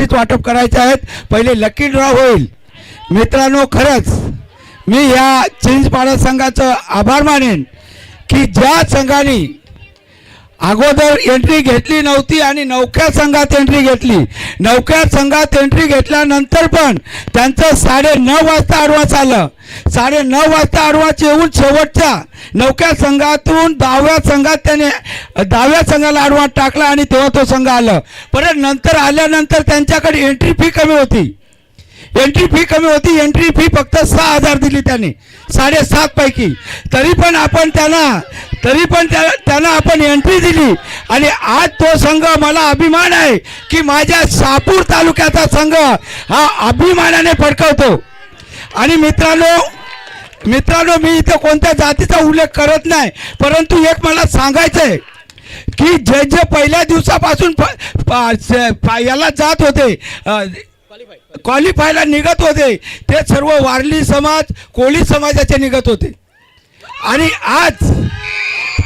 बक्षीस वाटप करायचे आहेत। पहिले लकी ड्रॉ होईल। मित्रांनो, खरंच मी या चिंचपाडा संघाचं आभार मानेन की ज्या संघाने अगोदर एंट्री घेतली नव्हती आणि नवख्या संघात एंट्री घेतली, नवख्या संघात एंट्री घेतल्यानंतर पण त्यांचं 9:30 वाजता ॲडव्हान्स आलं। 9:30 वाजता ॲडव्हान्स येऊन शेवटच्या नवख्या संघातून 10व्या संघात त्याने 10व्या संघाला ॲडव्हान्स टाकला आणि तेव्हा तो संघ आलं। परत नंतर आल्यानंतर त्यांच्याकडे एंट्री फी कमी होती, एंट्री फी कमी होती। एंट्री फी फक्त 6,000 दिली त्याने 7.5 पैकी। तरी पण आपण त्यांना आपण एंट्री दिली आणि आज तो संघ, मला अभिमान आहे की माझ्या शहापूर तालुक्याचा संघ हा अभिमानाने फडकवतो। आणि मित्रांनो मी इथे कोणत्या जातीचा उल्लेख करत नाही, परंतु एक मला सांगायचं आहे की जे पहिल्या दिवसापासून याला जात होते, क्वालिफायला निघत होते, ते सर्व वारली समाज, कोळी समाजाचे निघत होते। आणि आज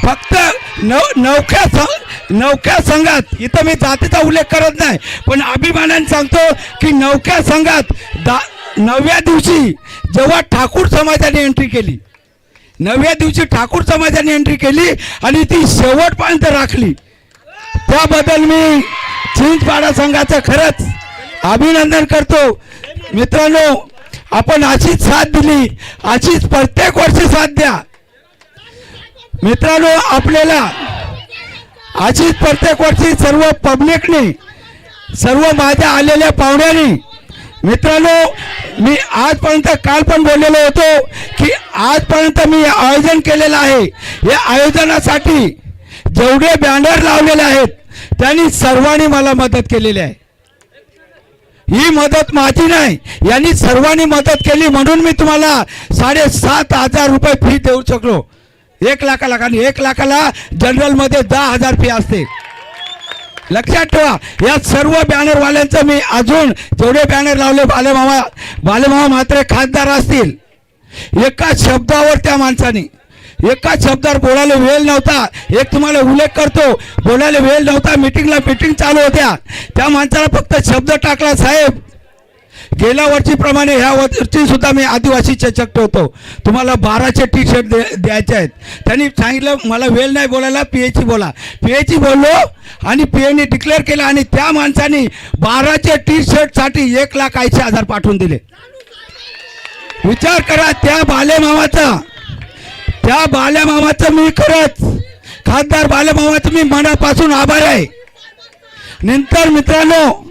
फक्त नवख्या संघात, इथं मी जातीचा उल्लेख करत नाही पण अभिमानाने सांगतो की नवख्या संघात 9व्या दिवशी जेव्हा ठाकूर समाजाने एंट्री केली, 9व्या दिवशी ठाकूर समाजाने एंट्री केली आणि ती शेवटपर्यंत राखली, त्याबद्दल मी चिंचपाडा संघाचं खरंच अभिनंदन करतो। मित्रांनो, आपण अशीच साथ दिली, अशीच प्रत्येक वर्षी साथ द्या मित्रांनो। आपल्याला अशीच प्रत्येक वर्षी सर्व पब्लिकने, सर्व माझ्या आलेल्या पाहुण्यांनी, मित्रांनो मी आजपर्यंत काल पण बोललेलो होतो की आजपर्यंत मी आयोजन केलेलं आहे। या आयोजनासाठी जेवढे बॅनर लावलेले आहेत त्यांनी सर्वांनी मला मदत केलेली आहे। ही मदत माझी नाही, यांनी सर्वांनी मदत केली म्हणून मी तुम्हाला 7,500 रुपये फी देऊ शकलो। 1 लाखाला, कारण 1 लाखाला जनरलमध्ये 10,000 फी असते, लक्षात ठेवा। या सर्व बॅनरवाल्यांचं मी अजून जेवढे बॅनर लावले, बालेमामा मात्र खासदार असतील, एका शब्दावर त्या माणसाने, एका शब्दावर बोलायला वेळ नव्हता। एक तुम्हाला उल्लेख करतो, बोलायला वेळ नव्हता, मीटिंग चालू होत्या, त्या माणसाला फक्त शब्द टाकला, साहेब गेल्या वर्षीप्रमाणे ह्या वर्षी सुद्धा मी आदिवासी चषक ठेवतो, तुम्हाला 12चे टी शर्ट द्यायचे आहेत। त्यांनी सांगितलं मला वेळ नाही बोलायला, पीएची बोला, पीएची बोललो आणि पीएने डिक्लेअर केलं आणि त्या माणसाने 12चे टी शर्टसाठी 1,80,000 पाठवून दिले। विचार करा, त्या बालेमामाचं मी खरंच, खासदार बालेमामाचं मी मनापासून आभार आहे। नंतर मित्रांनो,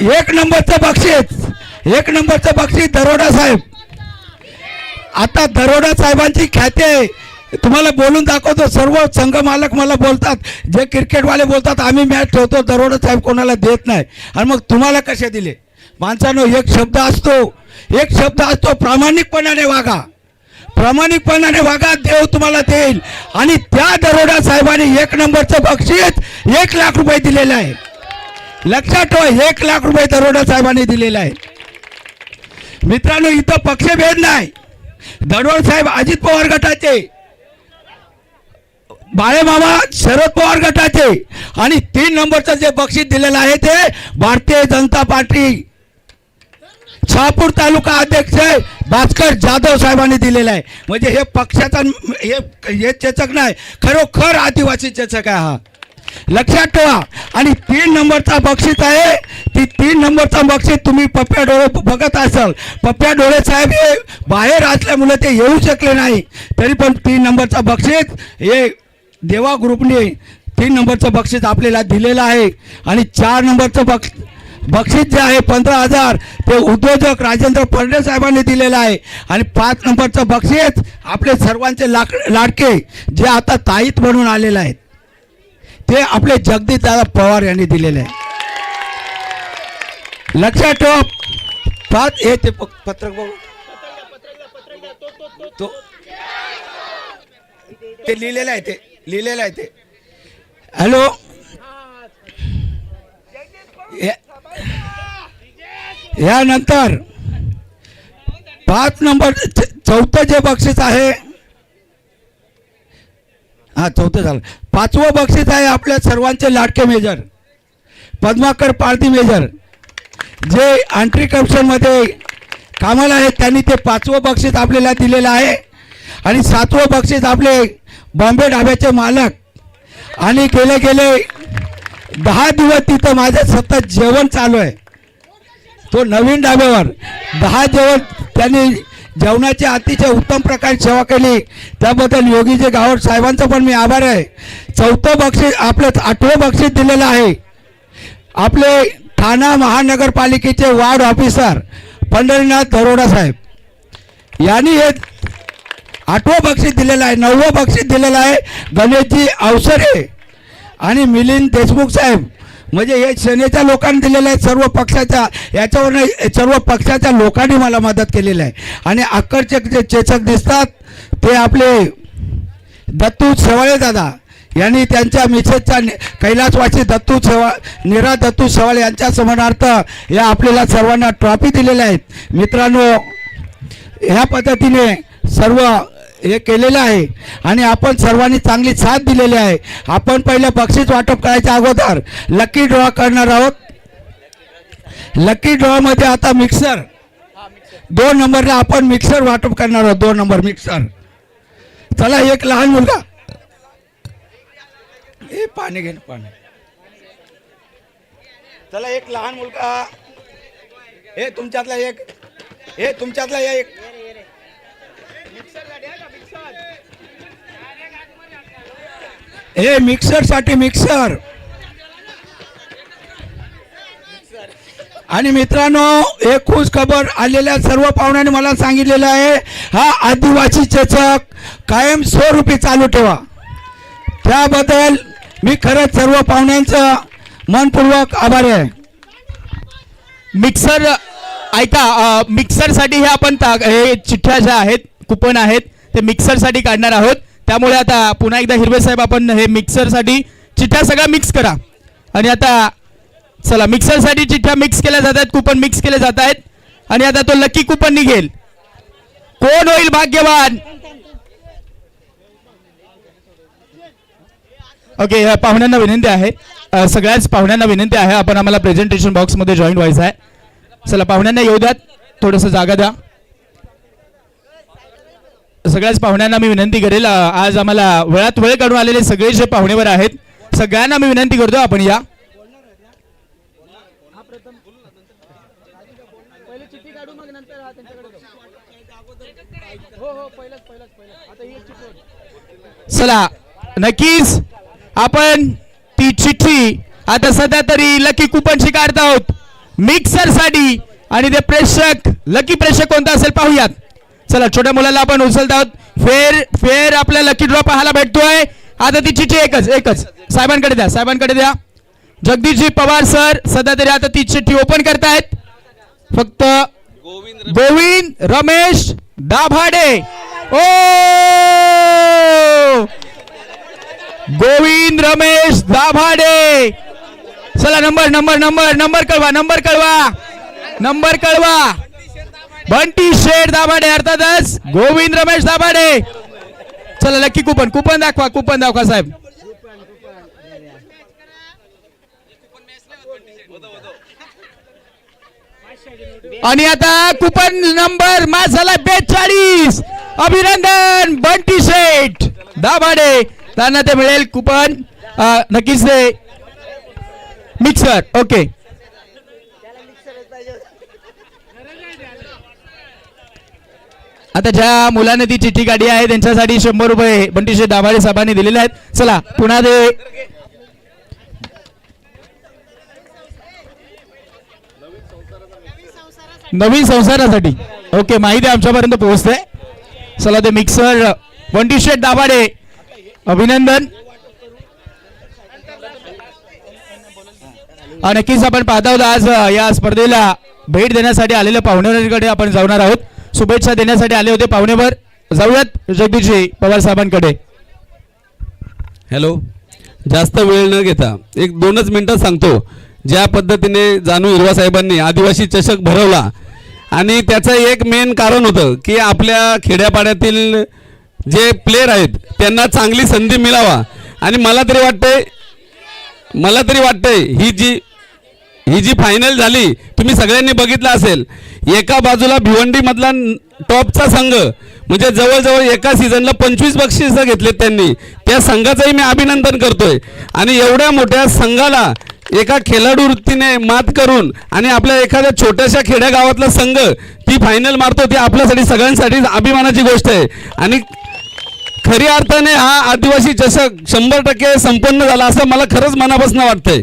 1 नंबरचं बक्षीस दरोडा साहेब। आता दरोडा साहेबांची ख्याती आहे, तुम्हाला बोलून दाखवतो। सर्व संघ मालक मला बोलतात, जे क्रिकेटवाले बोलतात आम्ही मॅच ठेवतो, दरोडा साहेब कोणाला देत नाही। आणि मग तुम्हाला कसे दिले? माणसानो, एक शब्द असतो, प्रामाणिकपणाने वागा, प्रामाणिकपणाने वागा, देव तुम्हाला देईल। आणि त्या दरोडा साहेबांनी 1 नंबरचं बक्षीस 1 लाख रुपये दिलेलं आहे, लक्षात ठेवा। 1 लाख रुपये दरोडा साहेबांनी दिलेला आहे। मित्रांनो, इथं पक्षभेद नाही, दरोडा साहेब अजित पवार गटाचे, बाळेमामा शरद पवार गटाचे, आणि 3 नंबरचं जे बक्षीस दिलेलं आहे ते भारतीय जनता पार्टी शहापूर तालुका अध्यक्ष भास्कर जाधव साहेबांनी दिलेलं आहे। म्हणजे हे पक्षाचा हे चषक नाही, खरोखर आदिवासी चषक आहे हा, लक्षात ठेवा। आणि 3 नंबरचा बक्षीस आहे, ती 3 नंबरचा बक्षीस तुम्ही पप्प्या डोळे बघत असाल, पप्प्या डोळे साहेब हे बाहेर असल्यामुळे ते येऊ शकले नाही, तरी पण 3 नंबरचा बक्षीस हे देवा ग्रुपने 3 नंबरचं बक्षीस आपल्याला दिलेलं आहे। आणि 4 नंबरचं बक्षीस जे आहे 15,000 ते उद्योजक राजेंद्र फडणे साहेबांनी दिलेलं आहे। आणि 5 नंबरचं बक्षीस आपले सर्वांचे लाडके जे आता ताईत म्हणून आलेले आहेत ते आपले जगदीश दादा पवार यांनी दिलेले आहे, लक्षात ठेवा। 5 हे ते पत्रक बघू, ते लिहिलेलं आहे ते हॅलो, यानंतर 5 नंबर 4थं जे बक्षीस आहे, हा 4थं झालं, 5वं बक्षीस आहे आपल्या सर्वांचे लाडके मेजर पद्माकर पारधी मेजर जे अँटी करप्शनमध्ये कामाला आहेत, त्यांनी ते 5वं बक्षीस आपल्याला दिलेलं आहे. आणि 7वं बक्षीस आपले बॉम्बे ढाब्याचे मालक आणि गेले 10 दिवस तिथं माझं सतत जेवण चालू आहे. तो नवीन ढाब्यावर 10 जेवण त्यांनी जेवणाची अतिशय उत्तम प्रकारे सेवा केली, त्याबद्दल योगीजी गावड साहेबांचा पण मी आभार आहे. 4थं बक्षीस आपलं 8वं बक्षीस दिलेलं आहे आपले ठाणा महानगरपालिकेचे वार्ड ऑफिसर पंढरीनाथ दरोडा साहेब यांनी हे 8वं बक्षीस दिलेलं आहे. 9वं बक्षीस दिलेलं आहे गणेशजी अवसरे आणि मिलिंद देशमुख साहेब, म्हणजे हे सेनेच्या लोकांनी दिलेलं आहे. सर्व पक्षाच्या याच्यावर सर्व पक्षाच्या लोकांनी मला मदत केलेली आहे. आणि आकर्षक जे चेचक दिसतात ते आपले दत्तू शेवाळे दादा यांनी त्यांच्या मिसेसच्या कैलासवासी नीरा दत्तू शेवाळे यांच्या स्मरणार्थ या आपल्याला सर्वांना ट्रॉफी दिलेल्या आहेत. मित्रांनो, ह्या पद्धतीने सर्व हे केलेलं आहे आणि आपण सर्वांनी चांगली साथ दिलेली आहे. आपण पहिलं बक्षीस वाटप करायच्या अगोदर लकी ड्रॉ करणार आहोत. लकी ड्रॉमध्ये आता मिक्सर 2 नंबरला आपण मिक्सर वाटप करणार आहोत. 2 नंबर मिक्सर. चला, एक लहान मुलगा, हे पाणी घे ना, पाणी. चला, एक लहान मुलगा, हे तुमच्यातला एक हे मिक्सरसाठी मिक्सर. आणि मित्रांनो, एक खुश खबर आलेल्या सर्व पाहुण्यांनी मला सांगितलेलं आहे, हा आदिवासी चषक कायम 100 रुपये चालू ठेवा. त्याबद्दल मी खरंच सर्व पाहुण्यांचं मनपूर्वक आभारी आहे. मिक्सर ऐका, मिक्सरसाठी हे आपण हे चिठ्ठ्या ज्या आहेत, कुपन आहेत, ते मिक्सरसाठी काढणार आहोत. त्यामुळे आता पुन्हा एकदा हिरवे साहेब, आपण हे मिक्सरसाठी चिठ्ठ्या सगळ्या मिक्स करा. आणि आता चला, मिक्सरसाठी चिठ्ठ्या मिक्स केल्या जात आहेत, कुपन मिक्स केले जात आहेत. आणि आता तो लकी कुपन निघेल. कोण होईल भाग्यवान? ओके, पाहुण्यांना विनंती आहे, सगळ्याच पाहुण्यांना विनंती आहे, आपण आम्हाला प्रेझेंटेशन बॉक्समध्ये जॉईन व्हायचं आहे. चला, पाहुण्यांना येऊ द्या, थोडंसं जागा द्या. सगळ्याच पाहुण्यांना मी विनंती करेल, आज आम्हाला वेळात वेळ काढून आलेले सगळे जे पाहुणेवर आहेत सगळ्यांना मी विनंती करतो, आपण या. चला, नक्कीच आपण ती चिठ्ठी आता सध्या तरी लकी कुपनची काढत आहोत मिक्सरसाठी. आणि ते प्रेक्षक, लकी प्रेक्षक कोणता असेल पाहूयात. चला, छोट्या मुलाला आपण उचलत आहोत. फेर आपल्या लकी ड्रॉ पाहायला भेटतोय. आता ती चिठ्ठी एकच साहेबांकडे द्या. जगदीशजी पवार सर सध्या तरी आता ती चिठ्ठी ओपन करतायत. फक्त गोविंद रमेश दाभाडे. ओ, गोविंद रमेश दाभाडे. चला, नंबर कळवा. बंटी शेठ दाभाडे, अर्थातच गोविंद रमेश दाभाडे. चला, लकी कुपन दाखवा साहेब. आणि आता कुपन नंबर माझा 42. अभिनंदन बंटी शेठ दाभाडे, त्यांना ते मिळेल कुपन. नक्कीच ते मिक्सर. ओके, आता ज्या मुलाने ती चिठ्ठी काढली आहे त्यांच्यासाठी 100 रुपये बंटी शेठ दाभाडे साहेबांनी दिलेले आहेत. चला, पुन्हा ते नवीन संसारासाठी. ओके, माहिती आमच्यापर्यंत पोहोचते. चला, ते मिक्सर बंटी शेठ दाभाडे, अभिनंदन. नक्कीच आपण पाहत आहोत, आज या स्पर्धेला भेट देण्यासाठी आलेल्या पाहुण्यांकडे आपण जाणार आहोत. शुभेच्छा देण्यासाठी आले होते पाहुणेवर. जाऊयात जगदीशजी पवार साहेबांकडे. हॅलो, जास्त वेळ न घेता 1-2च मिनिटं सांगतो. ज्या पद्धतीने जानू हिरवा साहेबांनी आदिवासी चषक भरवला आणि त्याचं एक मेन कारण होतं की आपल्या खेड्यापाड्यातील जे प्लेयर आहेत त्यांना चांगली संधी मिळावा. आणि मला तरी वाटतंय ही जी ही जी फायनल झाली तुम्ही सगळ्यांनी बघितलं असेल, एका बाजूला भिवंडी मधला टॉपचा संघ म्हणजे जवळजवळ एका सीझनला 25 बक्षिसं घेतलेत त्यांनी, त्या संघाचंही मी अभिनंदन करतोय. आणि एवढ्या मोठ्या संघाला एका खेळाडू वृत्तीने मात करून आणि आपल्या एखाद्या छोट्याशा खेड्यागावातला संघ ती फायनल मारतो, ती आपल्यासाठी सगळ्यांसाठी अभिमानाची गोष्ट आहे. आणि खऱ्या अर्थाने हा आदिवासी चषक 100% संपन्न झाला असं मला खरंच मनापासून वाटतंय.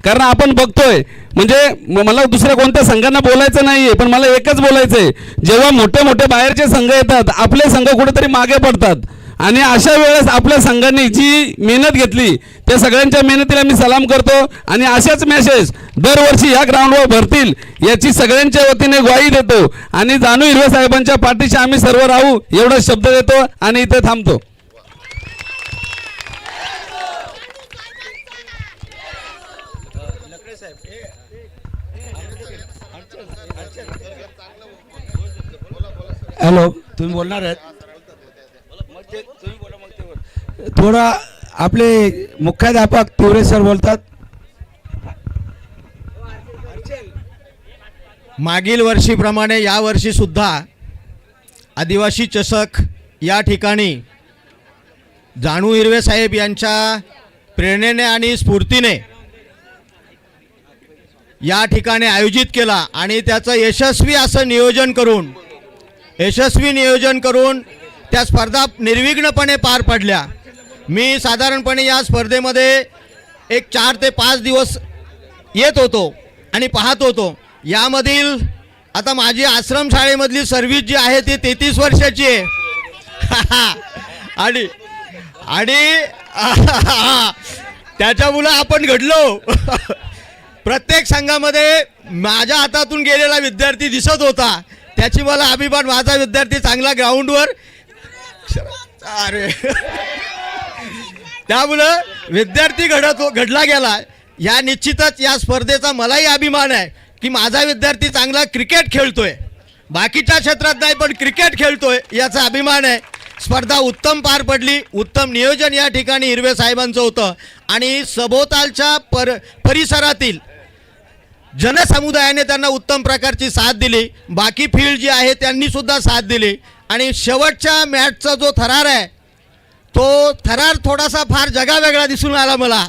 कारण आपण बघतोय म्हणजे मला दुसऱ्या कोणत्या संघांना बोलायचं नाहीये, पण मला एकच बोलायचंय, जेव्हा मोठे मोठे बाहेरचे संघ येतात आपले संघ कुठेतरी मागे पडतात. आणि अशा वेळेस आपल्या संघांनी जी मेहनत घेतली त्या सगळ्यांच्या मेहनतीला मी सलाम करतो. आणि अशाच मॅचेस दरवर्षी या ग्राउंडवर भरतील याची सगळ्यांच्या वतीने ग्वाही देतो. आणि जानू हिरवे साहेबांच्या पाठीशी आम्ही सर्व राहू एवढा शब्द देतो आणि इथे थांबतो. हॅलो, तुम्ही बोलणार आहेत? थोडा आपले मुख्याध्यापक तिवरे सर बोलतात. मागील वर्षीप्रमाणे यावर्षी सुद्धा आदिवासी चषक या ठिकाणी जानू हिरवे साहेब यांच्या प्रेरणेने आणि स्फूर्तीने या ठिकाणी आयोजित केला आणि त्याचं यशस्वी नियोजन करून त्या स्पर्धा निर्विघ्नपणे पार पडल्या. मी साधारणपणे या स्पर्धेमध्ये एक 4 ते 5 दिवस येत होतो आणि पाहत होतो. यामधील आता माझी आश्रमशाळेमधली सर्व्हिस जी आहे ती 33 वर्षाची आहे. आणि त्याच्यामुळं आपण घडलो. प्रत्येक संघामध्ये माझ्या हातातून गेलेला विद्यार्थी दिसत होता, त्याची मला अभिमान. माझा विद्यार्थी चांगला ग्राउंडवर त्यामुळं विद्यार्थी घडला गेला. या निश्चितच या स्पर्धेचा मलाही अभिमान आहे की माझा विद्यार्थी चांगला क्रिकेट खेळतोय, बाकीच्या क्षेत्रात नाही पण क्रिकेट खेळतोय याचा अभिमान आहे. स्पर्धा उत्तम पार पडली. उत्तम नियोजन या ठिकाणी हिरवे साहेबांचं होतं आणि सभोवतालच्या परिसरातील जनसमुदायाने त्यांना उत्तम प्रकारची साथ दिली. बाकी फील्ड जी आहे त्यांनी सुद्धा साथ दिली. आणि शेवटच्या मॅचचा जो थरार आहे तो थरार थोडासा फार जगावेगळा दिसून आला मला.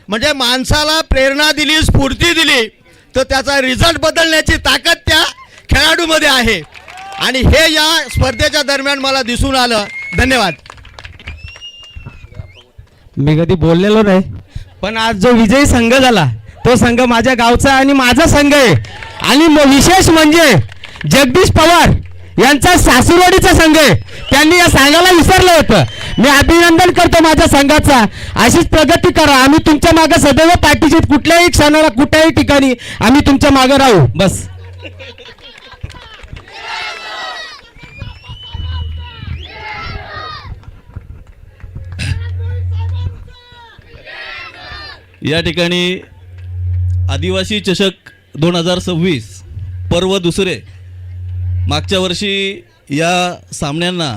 म्हणजे माणसाला प्रेरणा दिली, स्फूर्ती दिली तर त्याचा रिझल्ट बदलण्याची ताकद त्या खेळाडूमध्ये आहे आणि हे या स्पर्धेच्या दरम्यान मला दिसून आलं. धन्यवाद. मी कधी बोललेलो नाही, पण आज जो विजयी संघ झाला तो संघ माझ्या गावचा आणि माझा संघ आहे. आणि विशेष म्हणजे जगदीश पवार यांचा सासूरवाडीचा संघ आहे. त्यांनी या संघाला विसरलं होतं. मी अभिनंदन करतो माझ्या संघाचा. अशीच प्रगती करा. आम्ही तुमच्या मागे सदैव पाठीशी, कुठल्याही क्षणाला कुठल्याही ठिकाणी आम्ही तुमच्या मागे राहू. बस. या ठिकाणी आदिवासी चषक 2026 पर्व दुसरे. मागच्या वर्षी या सामन्यांना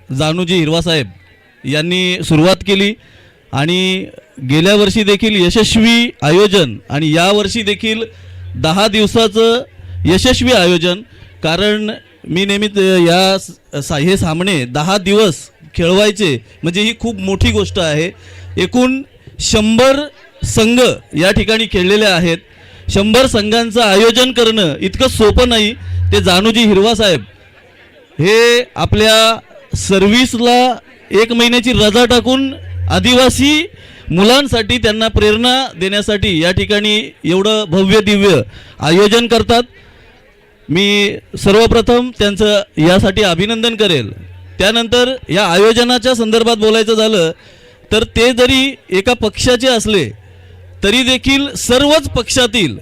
जानूजी हिरवा साहेब यांनी सुरुवात केली आणि गेल्या वर्षी देखील यशस्वी आयोजन आणि यावर्षी देखील 10 दिवसाचं यशस्वी आयोजन. कारण मी नेहमीच हे सामने 10 दिवस खेळवायचे म्हणजे ही खूप मोठी गोष्ट आहे. एकूण 100 संघ या ठिकाणी खेळलेले आहेत. 100 संघांचं आयोजन करणं इतकं सोपं नाही. ते जानूजी हिरवा साहेब हे आपल्या सर्व्हिसला 1 महिन्याची रजा टाकून आदिवासी मुलांसाठी त्यांना प्रेरणा देण्यासाठी या ठिकाणी एवढं भव्य दिव्य आयोजन करतात. मी सर्वप्रथम त्यांचं यासाठी अभिनंदन करेल. त्यानंतर या आयोजनाच्या संदर्भात बोलायचं झालं तर ते जरी एका पक्षाचे असले तरी देखील सर्वच पक्षातील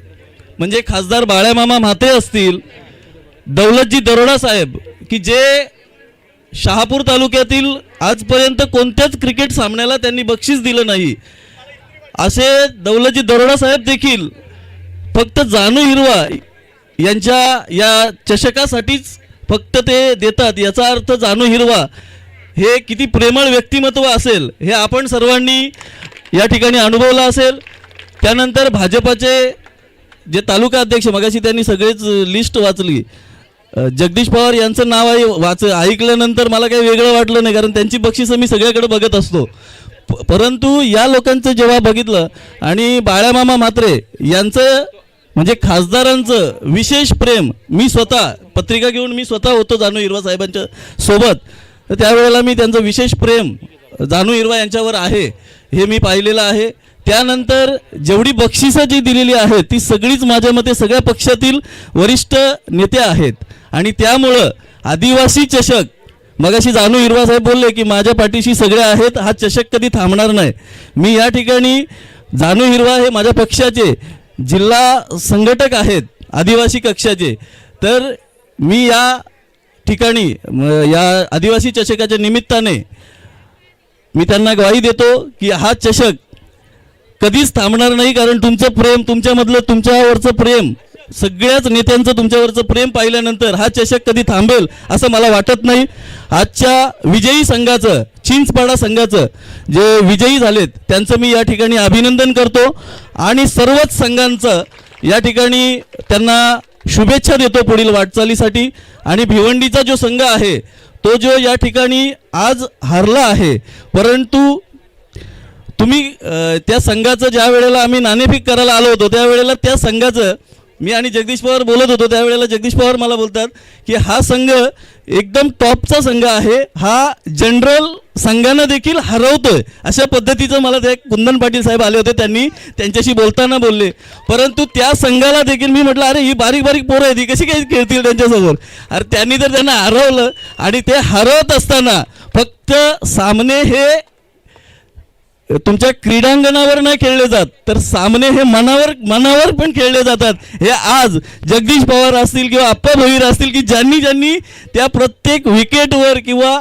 म्हणजे खासदार बाळ्यामामा म्हाते असतील, दौलतजी दरोडा साहेब की जे शहापूर तालुक्यातील आजपर्यंत कोणत्याच क्रिकेट सामन्याला त्यांनी बक्षीस दिलं नाही, असे दौलतजी दरोडा साहेब देखील फक्त जानू हिरवा यांच्या या चषकासाठीच फक्त ते देतात. याचा अर्थ जानू हिरवा हे किती प्रेमळ व्यक्तिमत्व असेल हे आपण सर्वांनी या ठिकाणी अनुभवलं असेल. त्यानंतर भाजपाचे जे तालुका अध्यक्ष मगाशी त्यांनी सगळेच लिस्ट वाचली. जगदीश पवार यांचं नाव आहे ऐकल्यानंतर मला काही वेगळं वाटलं नाही, कारण त्यांची बक्षिसं मी सगळ्याकडे बघत असतो. परंतु या लोकांचं जेव्हा बघितलं आणि बाळामामा म्हात्रे यांचं म्हणजे खासदारांचं विशेष प्रेम, मी स्वतः पत्रिका घेऊन मी स्वतः होतो जानू हिरवा साहेबांच्या सोबत, तर त्यावेळेला मी त्यांचं विशेष प्रेम जानू हिरवा यांच्यावर आहे हे मी पाहिलेलं आहे. त्यानंतर जेवढी बक्षिसं जी दिलेली आहेत ती सगळीच माझ्या मते सगळ्या पक्षातील वरिष्ठ नेते आहेत. आणि त्यामुळं आदिवासी चषक, मगाशी जानू हिरवा साहेब बोलले की माझ्या पाठीशी सगळे आहेत, हा चषक कधी थांबणार नाही. मी या ठिकाणी जानू हिरवा हे माझ्या पक्षाचे जिल्हा संघटक आहेत आदिवासी कक्षाचे, तर मी या ठिकाणी या आदिवासी चषकाच्या निमित्ताने मी त्यांना ग्वाही देतो की हा चषक कधीच थांबणार नाही. कारण तुमचं प्रेम, तुमच्यामधलं तुमच्यावरचं प्रेम, सगळ्याच नेत्यांचं तुमच्यावरचं प्रेम पाहिल्यानंतर हा चषक कधी थांबेल असं मला वाटत नाही. आजच्या विजयी संघाचं, चिंचपाडा संघाचं जे विजयी झालेत त्यांचं मी या ठिकाणी अभिनंदन करतो आणि सर्वच संघांचं या ठिकाणी त्यांना शुभेच्छा देतो पुढील वाटचालीसाठी. आणि भिवंडीचा जो संघ आहे तो जो या ठिकाणी आज हारला आहे, परंतु तुम्ही त्या संघाचं ज्या वेळेला आम्ही नाणेफेक करायला आलो होतो त्यावेळेला त्या संघाचं मी आणि जगदीश पवार बोलत होतो, त्यावेळेला जगदीश पवार मला बोलतात की हा संघ एकदम टॉपचा संघ आहे, हा जनरल संघांना देखील हरवतोय, अशा पद्धतीचं मला ते कुंदन पाटील साहेब आले होते, त्यांनी त्यांच्याशी बोलताना बोलले. परंतु त्या संघाला देखील मी म्हटलं अरे ही बारीक बारीक पोरं आहेत, ही कशी काही खेळतील त्यांच्यासमोर. अरे त्यांनी तर त्यांना हरवलं आणि ते हरवत असताना फक्त सामने हे तुमच्या क्रीडांगणावर नाही खेळले जात, तर सामने हे मनावर पण खेळले जातात. हे आज जगदीश पवार असतील किंवा अप्पा भोईर असतील की ज्यांनी ज्यांनी त्या प्रत्येक विकेटवर किंवा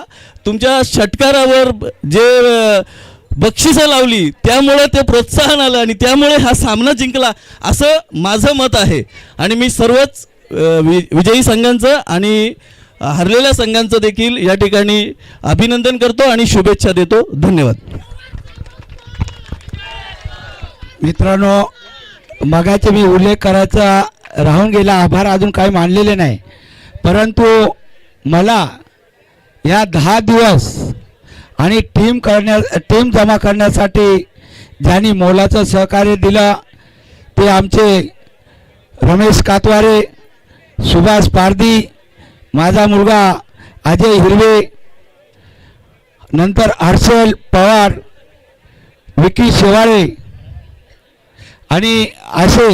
तुमच्या षटकारावर जे बक्षिसं लावली त्यामुळे ते प्रोत्साहन आलं आणि त्यामुळे हा सामना जिंकला असं माझं मत आहे. आणि मी सर्वच विजयी संघांचं आणि हरलेल्या संघांचं देखील या ठिकाणी अभिनंदन करतो आणि शुभेच्छा देतो. धन्यवाद. मित्रांनो, मगाचे मी उल्लेख करायचा राहून गेला, आभार अजून काही मानलेले नाही, परंतु मला या 10 दिवस आणि टीम जमा करण्यासाठी ज्यांनी मोलाचं सहकार्य दिलं ते आमचे रमेश कातवारे, सुभाष पारधी, माझा मुलगा अजय हिरवे, नंतर हर्षल पवार, विकी शेवाळे आणि असे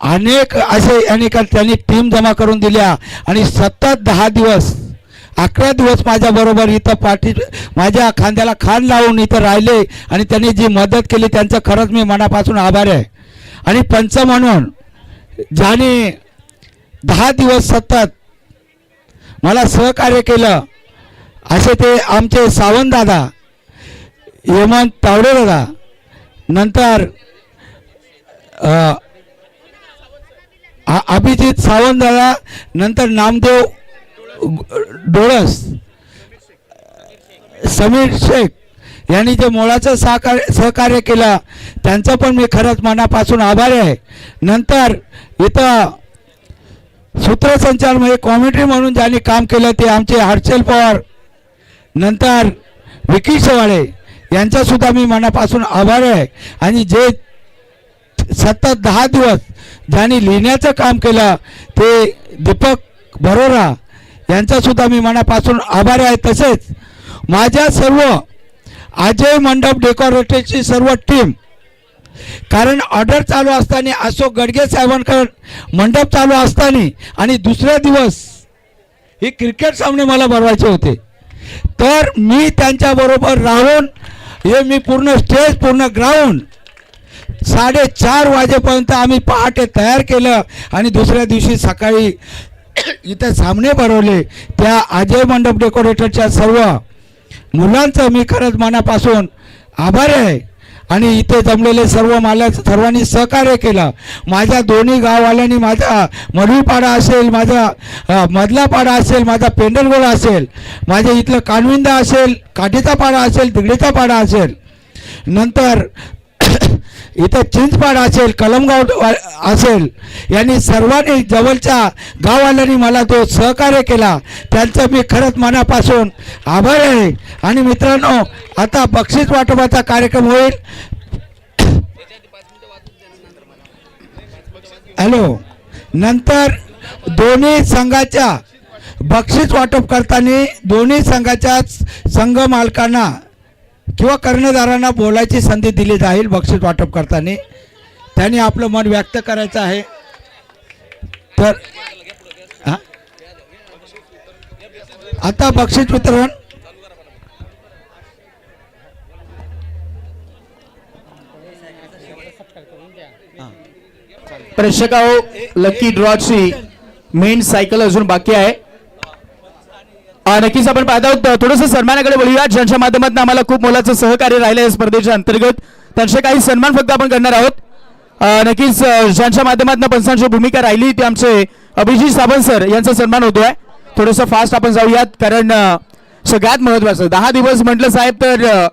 अनेक त्यांनी टीम जमा करून दिल्या आणि सतत 10 दिवस 11 दिवस माझ्याबरोबर इथं माझ्या खांद्याला खांद लावून इथं राहिले आणि त्यांनी जी मदत केली त्यांचं खरंच मी मनापासून आभार आहे. आणि पंच म्हणून ज्याने 10 दिवस सतत मला सहकार्य केलं असे ते आमचे सावंत दादा, हेमंत तावडे दादा, नंतर अभिजित सावंत दादा, नंतर नामदेव डोळस, समीर शेख यांनी जे मोलाचं सहकार्य केलं त्यांचं पण मी खरंच मनापासून आभारी आहे. नंतर इथं सूत्रसंचालन म्हणजे कॉमेंट्री म्हणून ज्यांनी काम केलं ते आमचे हर्षल पवार, नंतर विकी शेवाळे यांचासुद्धा मी मनापासून आभारी आहे. आणि जे सतत 10 दिवस ज्यांनी लिहिण्याचं काम केलं ते दीपक बरोरा यांचासुद्धा मी मनापासून आभारी आहे. तसेच माझ्या सर्व अजय मंडप डेकोरेटरची सर्व टीम, कारण ऑर्डर चालू असताना अशोक गडगे साहेबांकडे मंडप चालू असताना आणि दुसऱ्या दिवस हे क्रिकेट सामने मला भरवायचे होते, तर मी त्यांच्याबरोबर राहून हे मी पूर्ण स्टेज, पूर्ण ग्राउंड 4:30 वाजेपर्यंत आम्ही पहाटे तयार केलं आणि दुसऱ्या दिवशी सकाळी इथं सामने भरवले. त्या अजय मंडप डेकोरेटरच्या सर्व मुलांचं मी खरंच मनापासून आभारी आहे. आणि इथे जमलेले सर्वांनी सहकार्य केलं. माझ्या दोन्ही गाववाल्यांनी, माझा मडवीपाडा असेल, माझा मधला पाडा असेल, माझा पेंडलगोळा असेल, माझ्या इथलं कानविंदा असेल, काठीचा पाडा असेल, दिगडीचा पाडा असेल, नंतर इथं चिंचपाड असेल, कलमगाव असेल, यांनी सर्वांनी जवळच्या गाववाल्यांनी मला तो सहकार्य केला, त्यांचं मी खरंच मनापासून आभार आहे. आणि मित्रांनो, आता बक्षीस वाटपाचा कार्यक्रम होईल. हॅलो, नंतर दोन्ही संघाच्या बक्षीस वाटप करताना दोन्ही संघाच्या संघ मालकांना किंवा कर्णधारांना बोलायची संधी दिली जाईल. बक्षीस वाटप करताना त्यांनी आपलं मन व्यक्त करायचं आहे. तर आता बक्षीस वितरण. प्रेक्षकांनो, लकी ड्रॉची मेन सायकल अजून बाकी आहे. नक्कीच आपण पाहत आहोत. थोडंसं सन्मानाकडे वळूया, ज्यांच्या माध्यमातून आम्हाला खूप मोलाचं सहकार्य राहिलं या स्पर्धेच्या अंतर्गत. त्यांचे काही सन्मान फक्त आपण करणार आहोत. नक्कीच ज्यांच्या माध्यमातून पंचांची भूमिका राहिली ते आमचे अभिजित सावंत सर यांचा सन्मान होतोय. थोडंसं फास्ट आपण जाऊयात, कारण सगळ्यात महत्त्वाचं 10 दिवस म्हटलं साहेब तर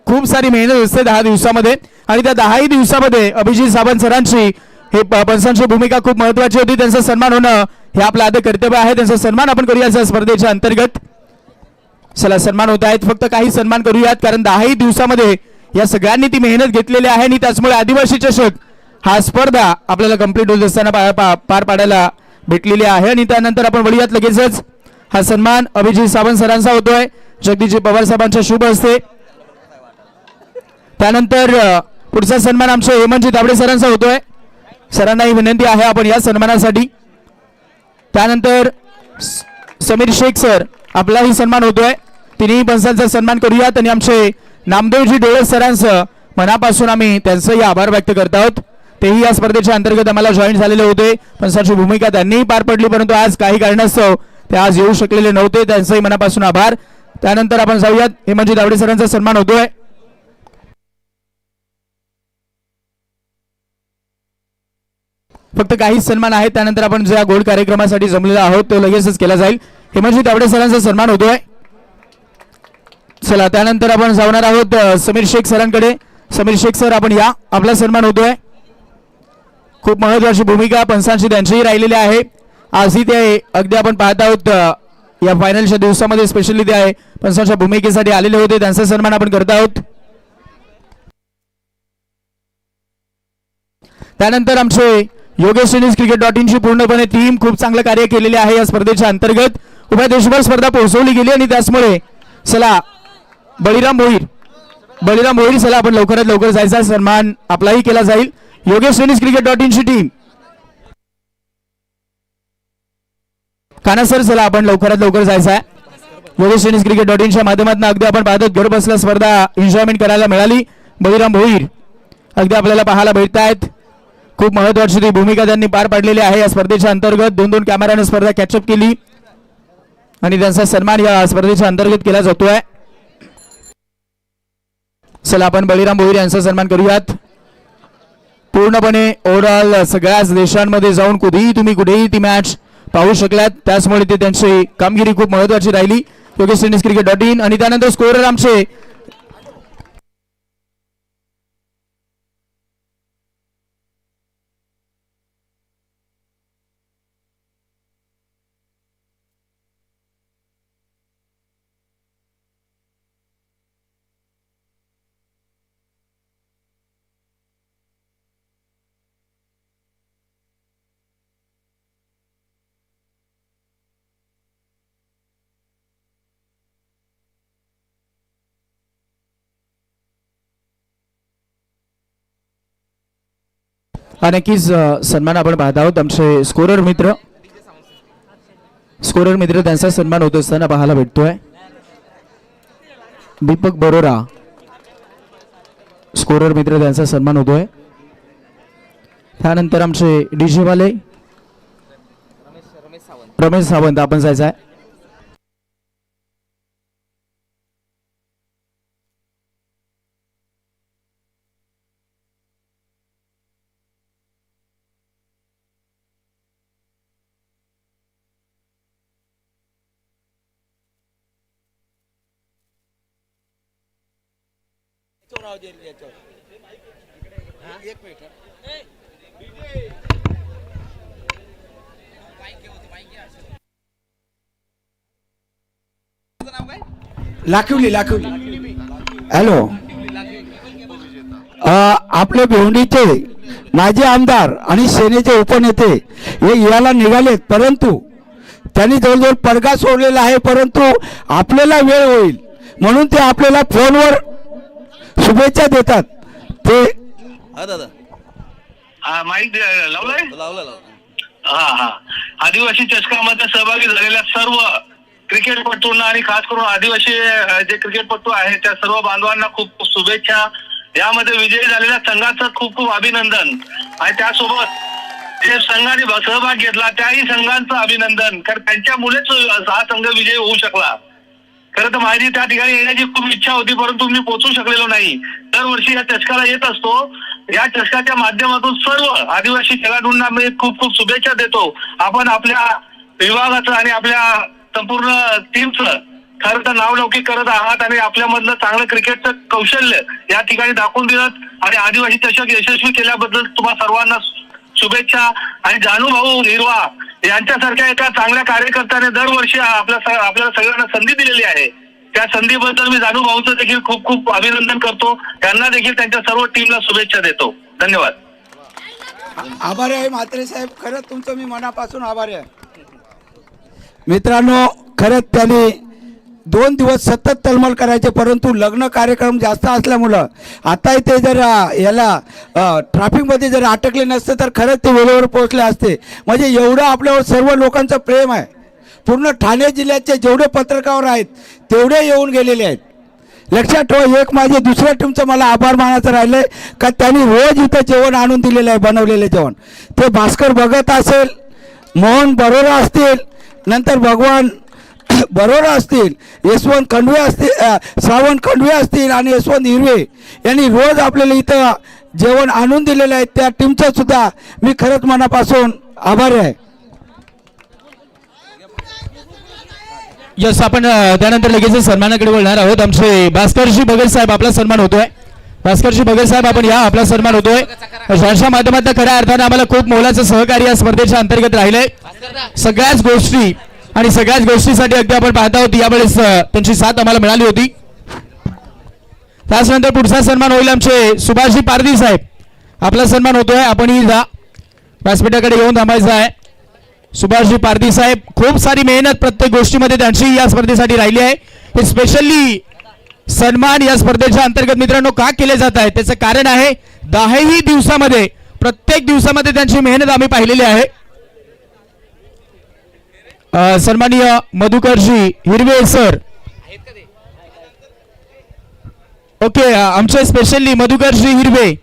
खूप सारी मेहनत असते 10 दिवसामध्ये, आणि त्या 10ही दिवसामध्ये अभिजित सावंत सरांची हे पंचांची भूमिका खूप महत्त्वाची होती. त्यांचा सन्मान होणं हे आपलं आद्य कर्तव्य आहे. त्यांचा सन्मान आपण करूया या स्पर्धेच्या अंतर्गत. चला, सन्मान होत आहेत. फक्त काही सन्मान करूयात, कारण 10ही दिवसामध्ये या सगळ्यांनी ती मेहनत घेतलेली आहे आणि त्याचमुळे आदिवासी चषक हा स्पर्धा आपल्याला कंप्लीट होत असताना पार पाडायला भेटलेली आहे. आणि त्यानंतर आपण वळूयात लगेचच. हा सन्मान अभिजित सावंत सरांचा होतोय, जगदीशजी पवार साहेबांच्या शुभ हस्ते. त्यानंतर पुढचा सन्मान आमचे हेमंतजी दावडे सरांचा होतोय. सरांना ही विनंती आहे आपण या सन्मानासाठी. त्यानंतर समीर शेख सर, आपलाही सन्मान होतोय. तिन्ही पंचांचा सन्मान करूयात आणि आमचे नामदेवजी डोळे सरांचं मनापासून आम्ही त्यांचंही आभार व्यक्त करत आहोत. तेही या स्पर्धेच्या अंतर्गत आम्हाला जॉईन झालेले होते. पंचांची भूमिका त्यांनीही पार पडली, परंतु आज काही कारणास्तव ते आज येऊ शकलेले नव्हते. त्यांचंही मनापासून आभार. त्यानंतर आपण जाऊयात, हेमंतजी दावडे सरांचा सन्मान होतोय. फक्त काही सन्मान आहेत. त्यानंतर आपण ज्या गोल्ड कार्यक्रमासाठी जमलेलो आहोत तो लगेचच केला जाईल. हेमंतजी दावडे सरांचा सन्मान होतोय. चला, त्यानंतर आपण जाणार आहोत समीर शेख सरांकडे. समीर शेख सर, आपण या, आपला सन्मान होतोय. खूप महत्वाची भूमिका पंचांची त्यांचीही राहिलेली आहे. आजही ते अगदी आपण पाहत आहोत या फायनलच्या दिवसामध्ये स्पेशली ते पंचांच्या भूमिकेसाठी आलेले होते. त्यांचा सन्मान आपण करत आहोत. त्यानंतर आमचे योगेश टेनिस क्रिकेट.in ची पूर्णपणे टीम खूप चांगलं कार्य केलेले आहे या स्पर्धेच्या अंतर्गत. उभय देशभर स्पर्धा पोहोचवली गेली आणि त्याचमुळे चला बळीराम भोईर चला आपण लवकरात लवकर जायचा, सन्मान आपलाही केला जाईल. योगेश टेनिस क्रिकेट.in ची टीम काना सर, चला आपण लवकरात लवकर जायचं आहे. योगेश टेनिस क्रिकेट.in च्या माध्यमातून अगदी आपण पाहतो घर बसल्या स्पर्धा एन्जॉयमेंट करायला मिळाली. बळीराम भोईर अगदी आपल्याला पाहायला भेटत आहेत. खूप महत्वाची ती भूमिका त्यांनी पार पाडलेली आहे या स्पर्धेच्या अंतर्गत. 2-2 कॅमेराने स्पर्धा कॅचअप केली आणि त्यांचा सन्मान या स्पर्धेच्या अंतर्गत केला जातोय. चला आपण बळीराम भोईर यांचा सन्मान करूयात. पूर्णपणे ओव्हरऑल सगळ्याच देशांमध्ये जाऊन तुम्ही कुठेही ती मॅच पाहू शकलात, त्याचमुळे ते त्यांची कामगिरी खूप महत्वाची राहिली. योगेश टेनिस क्रिकेट.in. आणि त्यानंतर स्कोरर आमचे नक्कीच सन्मान आपण पाहत आहोत. आमचे स्कोरर मित्र त्यांचा सन्मान होत असताना पाहायला भेटतोय. दीपक बरोरा स्कोरर मित्र त्यांचा सन्मान होतोय. त्यानंतर आमचे डीजे वाले रमेश सावंत आपण जायचं आहे. लाखिवली हॅलो, आपले भेवंडीचे माजी आमदार आणि सेनेचे उपनेते हे याला निघालेत, परंतु त्यांनी जवळजवळ पडगा सोडलेला आहे, परंतु आपल्याला वेळ होईल म्हणून ते आपल्याला फोनवर शुभेच्छा देतात. ते हा दादा हा माईक लावलाय. लावला हा आदिवासी चषकामध्ये सहभागी झालेल्या सर्व क्रिकेटपटूंना आणि खास करून आदिवासी जे क्रिकेटपटू आहेत त्या सर्व बांधवांना खूप खूप शुभेच्छा. यामध्ये विजयी झालेल्या संघाचं खूप खूप अभिनंदन आणि त्यासोबत जे संघाने सहभाग घेतला त्याही संघांचं अभिनंदन, कारण त्यांच्यामुळेच हा संघ विजयी होऊ शकला. खरं तर माझी त्या ठिकाणी येण्याची खूप इच्छा होती, परंतु मी पोहोचू शकलेलो नाही. दरवर्षी या चषकाला येत असतो. या चषकाच्या माध्यमातून सर्व आदिवासी खेळाडूंना मी खूप खूप शुभेच्छा देतो. आपण आपल्या विभागाचं आणि आपल्या संपूर्ण टीमचं खरं तर नावलौकिक करत आहात आणि आपल्यामधलं चांगलं क्रिकेटचं कौशल्य या ठिकाणी दाखवून दिलं आणि आदिवासी चषक यशस्वी केल्याबद्दल तुम्हा सर्वांना शुभेच्छा. आणि जानू भाऊ हिरवा यांच्यासारख्या एका चांगल्या कार्यकर्त्याने दरवर्षी आपल्याला सगळ्यांना संधी दिलेली आहे. त्या संधीबद्दल मी जानू भाऊचं देखील खूप खूप अभिनंदन करतो. त्यांना देखील त्यांच्या सर्व टीमला शुभेच्छा देतो. धन्यवाद. आभारी आहे म्हात्रे साहेब, खरंच तुमचं मी मनापासून आभारी आहे. मित्रांनो, खरंच त्यांनी 2 दिवस सतत तळमळ करायचे, परंतु लग्न कार्यक्रम जास्त असल्यामुळं आताही ते जर याला ट्रॅफिकमध्ये जर अटकले नसते तर खरंच ते वेळेवर पोहोचले असते. म्हणजे एवढं आपल्यावर सर्व लोकांचं प्रेम आहे. पूर्ण ठाणे जिल्ह्याचे जेवढे पत्रकार आहेत तेवढे येऊन गेलेले आहेत. लक्षात ठेवा, एक माझे दुसऱ्या टीमचं मला आभार मानायचं राहिलं आहे का त्यांनी रोज इथं जेवण आणून दिलेलं आहे, बनवलेलं जेवण. ते भास्कर भगत असेल, मोहन बरोरा असतील, नंतर भगवान बरोरा असतील, यशवंत खंडवे असतील, श्रावण खंडवे असतील आणि यशवंत हिरवे यांनी रोज आपल्याला इथं जेवण आणून दिलेलं आहे. त्या टीमचं सुद्धा मी खरंच मनापासून आभारी आहे. यस, आपण त्यानंतर लगेच सन्मानाकडे बोलणार आहोत. आमचे भास्करजी भगत साहेब, आपला सन्मान होतोय. भास्करजी भगत साहेब, आपण या, आपला सन्मान होतोय. शाळेच्या माध्यमातून खऱ्या अर्थानं आम्हाला खूप मोलाचं सहकार्य या स्पर्धेच्या अंतर्गत राहिलंय. सगळ्याच गोष्टी आणि सगळ्याच गोष्टीसाठी अगदी आपण पाहता होती यावेळेस त्यांची साथ आम्हाला मिळाली होती. त्याचनंतर पुढचा सन्मान होईल आमचे सुभाषजी पारधी साहेब, आपला सन्मान होतोय. आपणही व्यासपीठाकडे येऊन थांबायचं आहे. सुभाषजी पारधी साहेब, खूप सारी मेहनत प्रत्येक गोष्टीमध्ये त्यांची या स्पर्धेसाठी राहिली आहे. हे स्पेशली सन्मान या स्पर्धेच्या अंतर्गत मित्रांनो का केले जात आहे त्याचं कारण आहे 10ही दिवसामध्ये, प्रत्येक दिवसामध्ये त्यांची मेहनत आम्ही पाहिलेली आहे. सन्माननीय मधुकरजी हिरवे सर, ओके, आमचे स्पेशली मधुकरजी हिरवे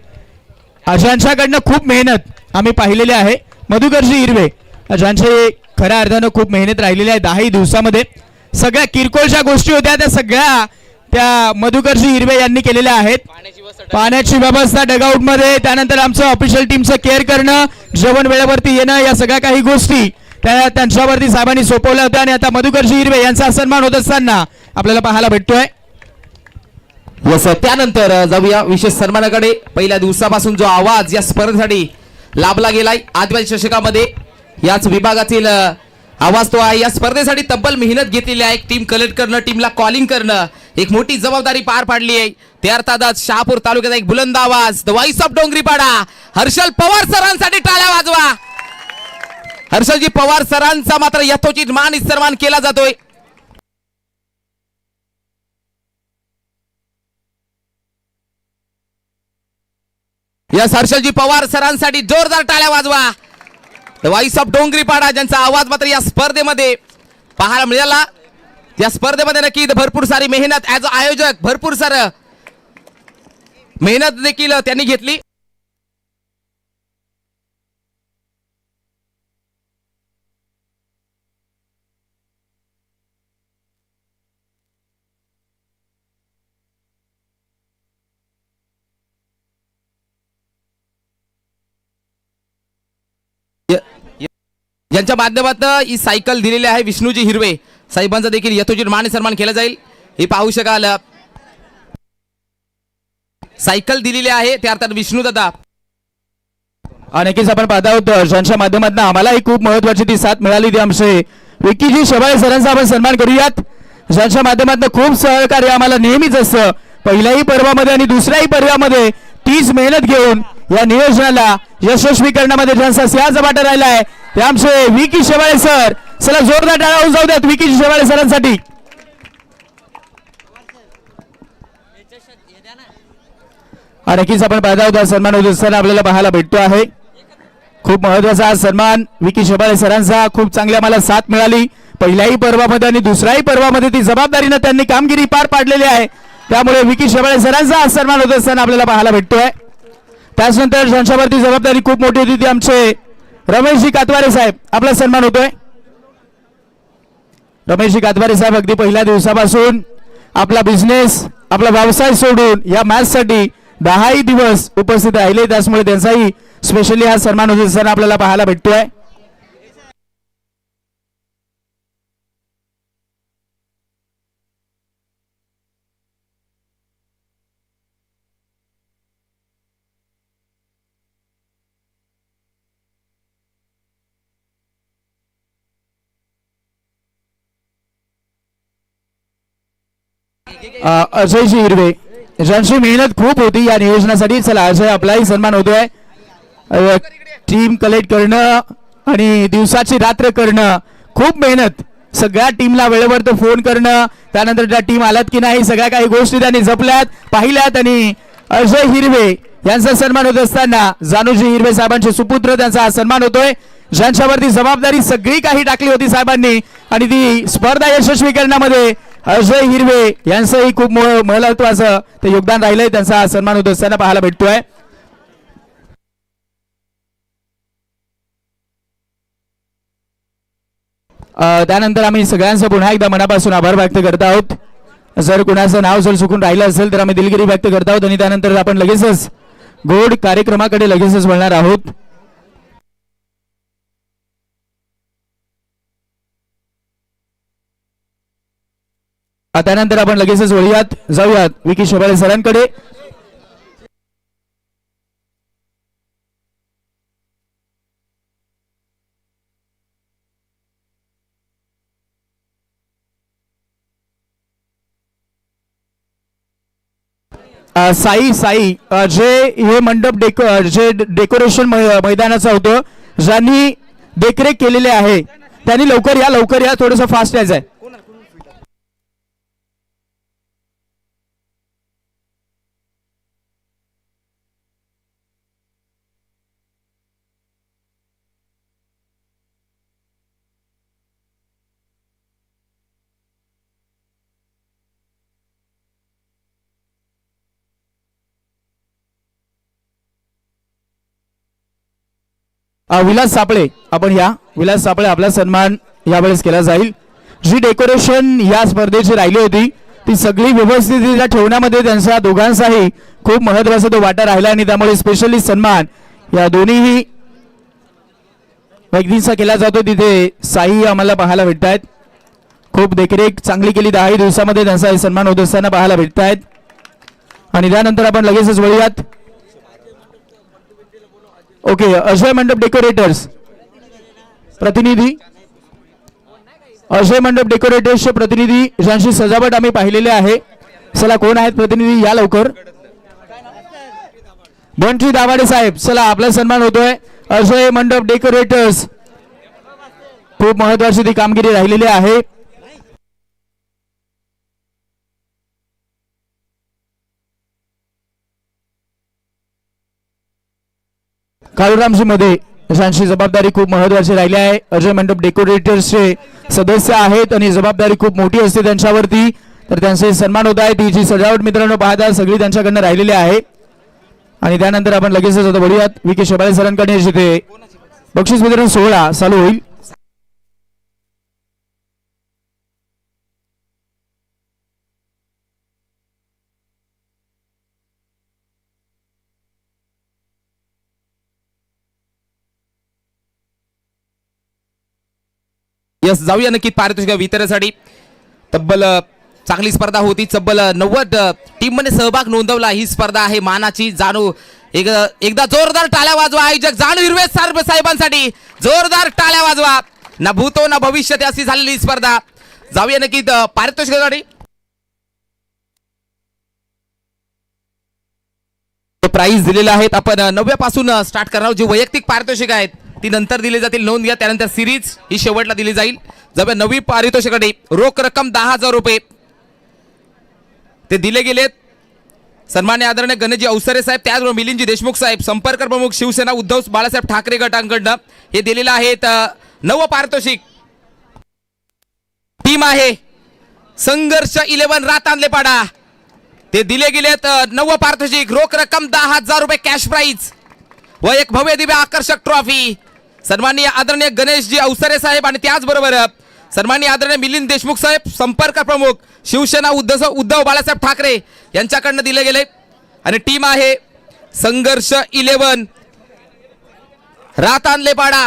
ज्यांच्याकडनं खूप मेहनत आम्ही पाहिलेली आहे. मधुकरजी हिरवे ज्यांचे खऱ्या अर्थानं खूप मेहनत राहिलेली आहे 10ही दिवसामध्ये. सगळ्या किरकोळच्या गोष्टी होत्या त्या सगळ्या त्या मधुकरजी हिरवे यांनी केलेल्या आहेत. पाण्याची व्यवस्था डगआउट मध्ये, त्यानंतर आमचं ऑफिशियल टीमचं केअर करणं, जेवण वेळेवरती येणं, या सगळ्या काही गोष्टी त्यांच्यावरती साहेबांनी सोपवल्या होत्या. आणि आता मधुकरजी हिरवे यांचा सन्मान होत असताना आपल्याला पाहायला भेटतोय. यस, त्यानंतर जाऊया विशेष सन्मानाकडे. पहिल्या दिवसापासून जो आवाज या स्पर्धेसाठी लाभला गेलाय आदिवासी चषकामध्ये, याच विभागातील आवाज तो आहे. या स्पर्धेसाठी तब्बल मेहनत घेतलेली आहे. टीम कलेक्ट करणं, टीमला कॉलिंग करणं, एक मोठी जबाबदारी पार पाडली आहे. त्या अर्थातच शहापूर तालुक्याचा एक बुलंद आवाज, the voice of Dongripada, Harshal Pawar सरांसाठी टाळ्या वाजवा. हर्षलजी पवार सरांचा मात्र यथोचित मान सन्मान केला जातोय. यस, हर्षलजी पवार सरांसाठी जोरदार टाळ्या वाजवा. द व्हॉइस ऑफ डोंगरीपाडा, ज्यांचा आवाज मात्र या स्पर्धेमध्ये पाहायला मिळाला. या स्पर्धेमध्ये नक्की भरपूर सारी मेहनत, ऍज अ आयोजक भरपूर सारं मेहनत देखील त्यांनी घेतली. ज्यांच्या माध्यमातून ही सायकल दिलेली आहे विष्णूजी हिरवे साहेबांचा देखील यथोचित मान सन्मान केला जाईल. हे पाहू शकाल, सायकल दिलेली आहे त्या अर्थात विष्णू दादा नक्कीच आपण पाहत आहोत ज्यांच्या माध्यमातून आम्हालाही खूप महत्वाची ती साथ मिळाली ती आमचे विकीजी शेवाळे सरांचा आपण सन्मान करूयात. ज्यांच्या माध्यमातून खूप सहकार्य आम्हाला नेहमीच असतं. पहिल्याही पर्वामध्ये आणि दुसऱ्याही पर्वामध्ये तीच मेहनत घेऊन या नियोजनाला यशस्वी करण्यामध्ये ज्यांचा सिंहाचा वाटा राहिला आहे ते आमचे विकी शेवाळे सर. चला जोरदार टाळ्या होऊन जाऊ द्यात विकी शेवाळे सरांसाठी. नक्कीच आपण पाहत आहोत सन्मान होत असताना आपल्याला पाहायला भेटतो आहे. खूप महत्वाचा हा सन्मान विकी शेवाळे सरांचा. खूप चांगली आम्हाला साथ मिळाली पहिल्याही पर्वामध्ये आणि दुसऱ्याही पर्वामध्ये ती जबाबदारीनं त्यांनी कामगिरी पार पाडलेली आहे. त्यामुळे विकी शेवाळे सरांचा हा सन्मान होत असताना आपल्याला पाहायला भेटतोय. त्याचनंतर ज्यांच्यावरती जबाबदारी खूप मोठी होती ती आमचे रमेशजी कातवारे साहेब आपला सन्मान होतोय. रमेशजी कातवारे साहेब अगदी पहिल्या दिवसापासून आपला बिझनेस आपला व्यवसाय सोडून या मॅचसाठी 10 दिवस उपस्थित राहिले. त्यामुळे त्यांचाही स्पेशली हा सन्मान होत असताना आपल्याला पाहायला भेटतोय. अजयजी हिरवे ज्यांची मेहनत खूप होती या नियोजनासाठी. चला अजय आपलाही सन्मान होतोय. टीम कलेक्ट करणं आणि दिवसाची रात्र करणं खूप मेहनत. सगळ्या टीमला वेळेवर तो फोन करणं त्यानंतर त्या टीम आलात की नाही सगळ्या काही गोष्टी त्यांनी जपल्यात पाहिल्यात. आणि अजय हिरवे यांचा सन्मान होत असताना जानूजी हिरवे साहेबांचे सुपुत्र त्यांचा हा सन्मान होतोय. ज्यांच्यावरती जबाबदारी सगळी काही टाकली होती साहेबांनी आणि ती स्पर्धा यशस्वी करण्यामध्ये अजय हिरवे यांचंही खूप महत्वाचं ते योगदान राहिलंय. त्यांचा हा सन्मान होत असताना पाहायला भेटतोय. त्यानंतर आम्ही सगळ्यांचं पुन्हा एकदा मनापासून आभार व्यक्त करत आहोत. जर कुणाचं नाव जर चुकून राहिलं असेल तर आम्ही दिलगिरी व्यक्त करत आहोत. आणि त्यानंतर आपण लगेचच गोड कार्यक्रमाकडे लगेचच वळणार आहोत. त्यानंतर आपण लगेचच वळूयात जाऊयात विकी शेवाळे सरांकडे. साई जे हे मंडप जे डेकोरेशन मैदानाचं होतं ज्यांनी देखरेख केलेली आहे त्यांनी लवकर या थोडंसं फास्ट यायचं आहे. विलास सापळे आपण या विलास सापळे आपला सन्मान यावेळेस केला जाईल. जी डेकोरेशन या स्पर्धेची राहिली होती ती सगळी व्यवस्थितरित्या ठेवण्यामध्ये त्यांचा दोघांचाही खूप महत्वाचा तो वाटा राहिला आणि त्यामुळे स्पेशली सन्मान या दोन्हीही व्यक्तींचा केला जातो. तिथे साई आम्हाला पाहायला भेटत आहेत. खूप देखरेख चांगली केली 10 दिवसामध्ये त्यांचा सन्मान होत असताना पाहायला भेटत आहेत. आणि त्यानंतर आपण लगेचच वळूयात. ओके अजय मंडप डेकोरेटर्स प्रतिनिधी अजय मंडप डेकोरेटर्सचे प्रतिनिधी ज्यांची सजावट आम्ही पाहिलेली आहे. चला कोण आहेत प्रतिनिधी या लवकर. बंटी दाभाडे साहेब चला आपला सन्मान होतोय. अजय मंडप डेकोरेटर्स खूप महत्वाची ती कामगिरी राहिलेली आहे. काळूरामजी मध्ये ज्यांची जबाबदारी खूप महत्वाची राहिली आहे. अजय मंडप डेकोरेटर्सचे सदस्य आहेत आणि जबाबदारी खूप मोठी असते त्यांच्यावरती तर त्यांचे सन्मान होत आहे. ती जी सजावट मित्रांनो पाहता सगळी त्यांच्याकडनं राहिलेली आहे. आणि त्यानंतर आपण लगेचच आता वळूयात विकी शेवाळे सरांकडे जिथे बक्षीस वितरण सोहळा चालू होईल. यस जाऊया नक्की पारितोषिक वितरणासाठी. तब्बल चांगली स्पर्धा होती. तब्बल 90 टीममध्ये सहभाग नोंदवला. ही स्पर्धा आहे मानाची. जानू एकदा जोरदार टाळ्या वाजवा आयोजक जाणू हिरवे साहेबांसाठी जोरदार टाळ्या वाजवा. ना भूतो ना भविष्य अशी झालेली स्पर्धा. जाऊया नक्की पारितोषिकासाठी. प्राइज दिलेले आहेत. आपण 9व्या पासून स्टार्ट करणार आहोत. जी वैयक्तिक पारितोषिक आहेत ती नंतर दिली जातील, नोंद घ्या. त्यानंतर सिरीज ही शेवटला दिली जाईल. जाऊया 9वी पारितोषिकासाठी. रोख रक्कम 10,000 रुपये ते दिले गेलेत. सन्मान्य आदरणीय गणेशजी अवसरे साहेब, त्याचबरोबर मिलिंदजी देशमुख साहेब, संपर्क प्रमुख शिवसेना उद्धव बाळासाहेब ठाकरे गटांकडनं हे दिलेलं आहेत. 9वं पारितोषिक टीम आहे संघर्ष 11 रातांलेपाडा, ते दिले गेलेत. 9वं पारितोषिक रोख रक्कम 10,000 रुपये कॅश प्राइज व एक भव्य दिव्य आकर्षक ट्रॉफी. सन्माननीय आदरणीय गणेशजी अवसरे साहेब आणि त्याचबरोबर सन्माननीय आदरणीय मिलिंद देशमुख साहेब, संपर्क प्रमुख शिवसेना उद्धव बाळासाहेब ठाकरे यांच्याकडनं दिले गेले. आणि टीम आहे संघर्ष 11 रातांलेपाडा.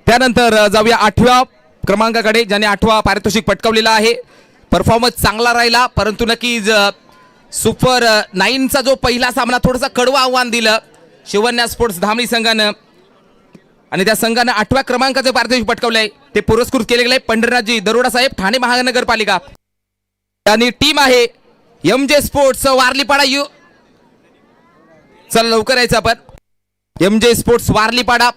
त्यानंतर जाऊया 8व्या क्रमांकाकडे, ज्याने 8वा पारितोषिक पटकावलेला आहे. परफॉर्मन्स चांगला राहिला, परंतु नक्कीच सुपर 9चा जो पहिला सामना थोडंसं कडवं आव्हान दिलं शिवन्या स्पोर्ट्स धामणी संघानं, आणि त्या संघानं 8व्या क्रमांकाचे पारितोषिक पटकावले. ते पुरस्कृत केले गेले पंढरीनाथजी दरोडा साहेब, ठाणे महानगरपालिका. आणि टीम आहे MJ स्पोर्ट्स वारलीपाडा. चला लवकर यायचं आपण. MJ sports Warlipada.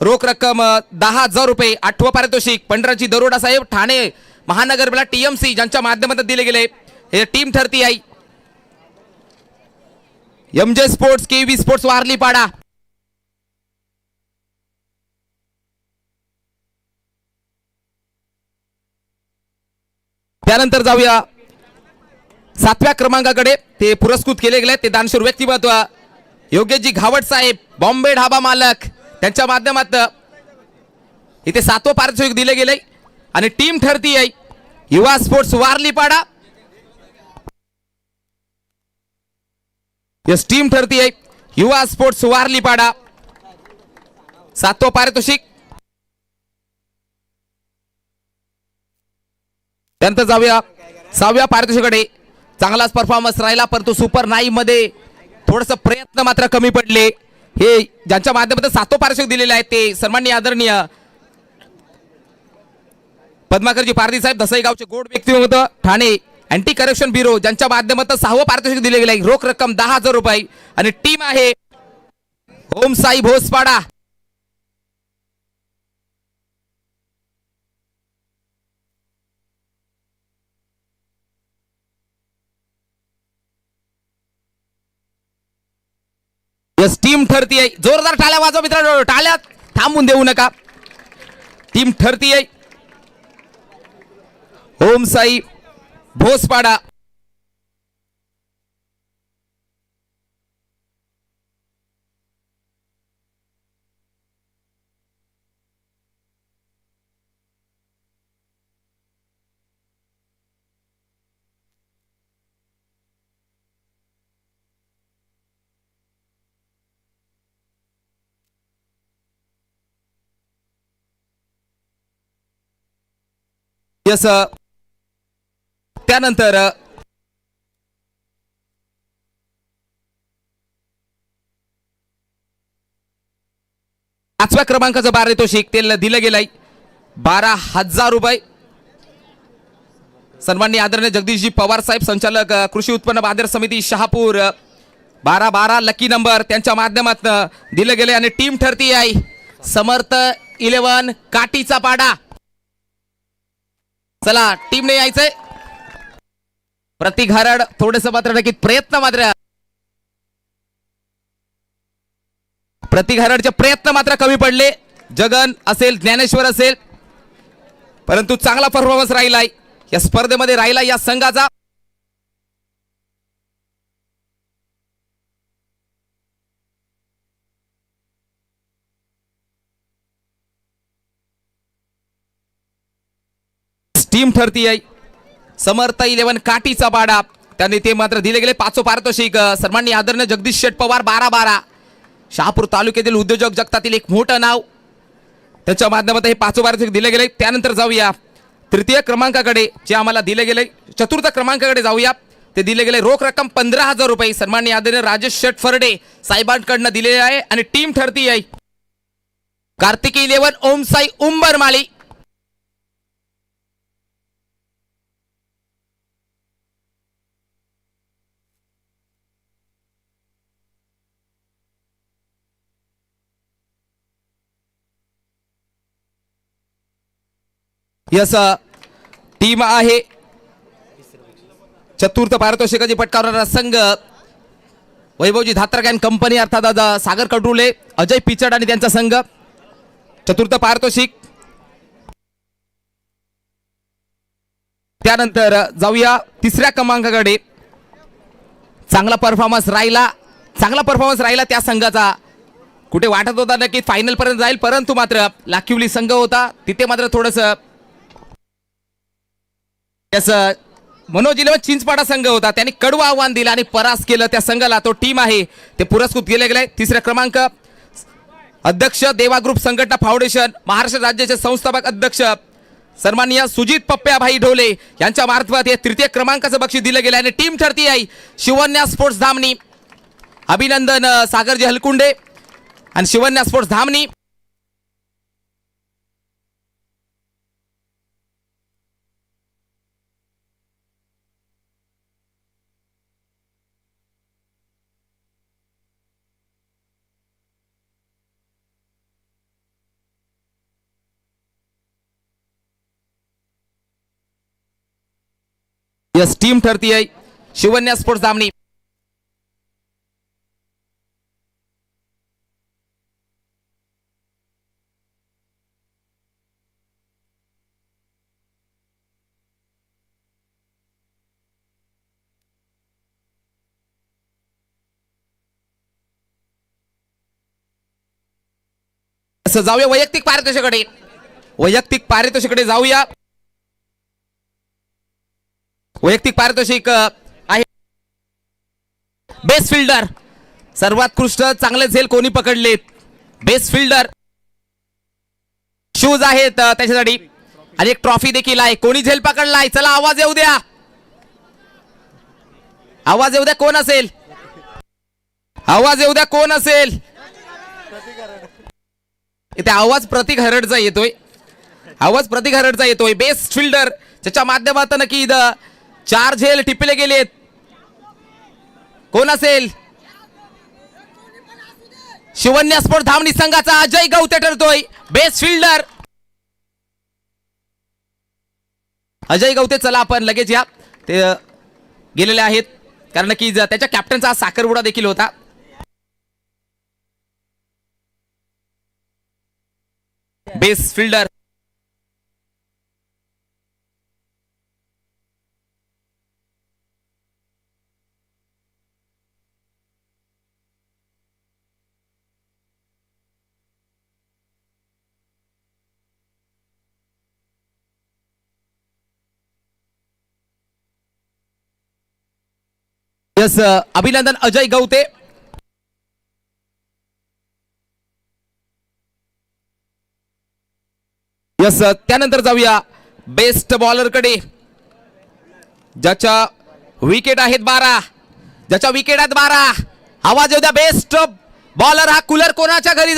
रोख रक्कम 10,000 रुपये. 8वं पारितोषिक पंढरीनाथजी दरोडा साहेब, ठाणे महानगरपालिका TMC ज्यांच्या माध्यमातून दिले गेले. हे टीम ठरती आहे MJ sports KV sports Warlipada. त्यानंतर जाऊया 7व्या क्रमांकाकडे. ते पुरस्कृत केले गेले. ते दानशूर व्यक्तिमत्व योगेशजी घावट साहेब, बॉम्बे ढाबा मालक, त्यांच्या माध्यमातून इथे 7वं पारितोषिक दिले गेले. आणि टीम ठरती आहे युवा स्पोर्ट्स वारलीपाडा. यस, टीम ठरती आहे युवा स्पोर्ट्स वारलीपाडा. 7वं पारितोषिक. त्यानंतर जाऊया 6व्या पारितोषिकाकडे. चांगलाच परफॉर्मन्स राहिला, परंतु सुपर 9 मध्ये थोडंसं प्रयत्न मात्र कमी पडले. हे ज्यांच्या माध्यमातून 7वं पारितोषिक दिलेले आहे ते सन्माननीय आदरणीय पद्माकरजी पारधी साहेब, दसई गावचे गोड व्यक्तिमत्व, ठाणे अँटी करप्शन ब्युरो, ज्यांच्या माध्यमातून 6वं पारितोषिक दिले गेले. रोख रक्कम 10,000 रुपये. आणि टीम आहे ओम साई भोसपाडा. यस, टीम ठरती आहे. जोरदार टाळ्या वाजवा मित्रांनो, टाळ्या थांबून देऊ नका. टीम ठरती आहे ओम साई भोसपाडा. यस, त्यानंतर 5व्या क्रमांकाचं पारितोषिक ते दिलं गेलंय 12,000 रुपये. सन्माननीय आदरणीय जगदीशजी पवार साहेब, संचालक कृषी उत्पन्न बाजार समिती शहापूर, 12 लकी नंबर, त्यांच्या माध्यमातून दिलं गेले. आणि टीम ठरती आहे समर्थ 11 काटीचा पाडा. चला टीमने यायचंय. प्रति घारड थोडस मात्र नक्की प्रयत्न मात्र प्रति घारडचे प्रयत्न मात्र कमी पडले. जगन असेल, ज्ञानेश्वर असेल, परंतु चांगला परफॉर्मन्स राहिलाय या स्पर्धेमध्ये, राहिला या संघाचा. टीम ठरती आहे समर्थ 11 काटीचा पाडा. त्यांनी ते मात्र दिले गेले. पाचो पारितोषिक सन्माननीय आदरणीय जगदीश शेठ पवार 12-12 शहापूर तालुक्यातील उद्योजक जगतातील एक मोठं नाव, त्याच्या माध्यमातून हे पाचो पारितोषिक दिले गेले. त्यानंतर जाऊया तृतीय क्रमांकाकडे, जे आम्हाला दिले गेले. चतुर्थ क्रमांकाकडे जाऊया, ते दिले गेले रोख रक्कम 15,000 रुपये सन्माननीय आदरणीय राजेश शेठ फरडे साहेबांकडनं दिलेले आहे. आणि टीम ठरती आहे कार्तिकी 11 ओम साई उंबरमाळी. यस टीम आहे चतुर्थ पारितोषिकाची पटकावणारा संघ वैभवजी धात्रक अँड कंपनी अर्थात सागर कडरुले, अजय पिचड आणि त्यांचा संघ. चतुर्थ पारितोषिक. त्यानंतर जाऊया तिसऱ्या क्रमांकाकडे. चांगला परफॉर्मन्स राहिला त्या संघाचा. कुठे वाटत होता नक्की फायनल पर्यंत जाईल, परंतु मात्र लाखिवली संघ होता तिथे मात्र थोडस मनोज इलेव्हन चिंचपाडा संघ होता, त्यांनी कडवं आव्हान दिलं आणि परास केलं त्या संघाला. तो टीम आहे ते पुरस्कृत केले गेले. तिसरा क्रमांक अध्यक्ष देवा ग्रुप संघटना फाउंडेशन महाराष्ट्र राज्याचे संस्थापक अध्यक्ष सन्माननीय सुजित पप्प्याभाई ढोले यांच्या मार्फत हे तृतीय क्रमांकाचं बक्षीस दिलं गेलं. आणि टीम ठरती आहे शिवन्या स्पोर्ट्स धामणी. अभिनंदन सागरजी हलकुंडे आणि Shivanya sports Dhamani. Yes team ठरती आहे शिवन्या स्पोर्ट्स धामणी. जाऊया वैयक्तिक पारितोषिकडे जाऊया. वैयक्तिक पारितोषिक आहे बेस्ट फिल्डर. सर्वोत्कृष्ट चांगले झेल कोणी पकडलेत, बेस्ट फिल्डर. शूज आहेत त्याच्यासाठी आणि एक ट्रॉफी देखील आहे. कोणी झेल पकडलाय, चला आवाज येऊ द्या. कोण असेल, आवाज येऊ द्या कोण असेल. इथे आवाज प्रतीक हरडचा येतोय. बेस्ट फिल्डर ज्याच्या माध्यमातून की 4 झेल टिपले गेलेत. कोण असेल, शिवन्या स्पोर्ट धामणी संघाचा अजय गवते ठरतोय बेस्ट फिल्डर. अजय गवते, चला आपण लगेच या. ते गेलेले आहेत कारण की त्याच्या कॅप्टनचा साखरपुडा देखील होता. बेस्ट फिल्डर यस अभिनंदन अजय गवते. यस त्यानंतर जाऊया बेस्ट बॉलर कडे, ज्याच्या विकेट आहेत 12. आवाज येऊ द्या. बेस्ट बॉलर हा कूलर कोणाच्या घरी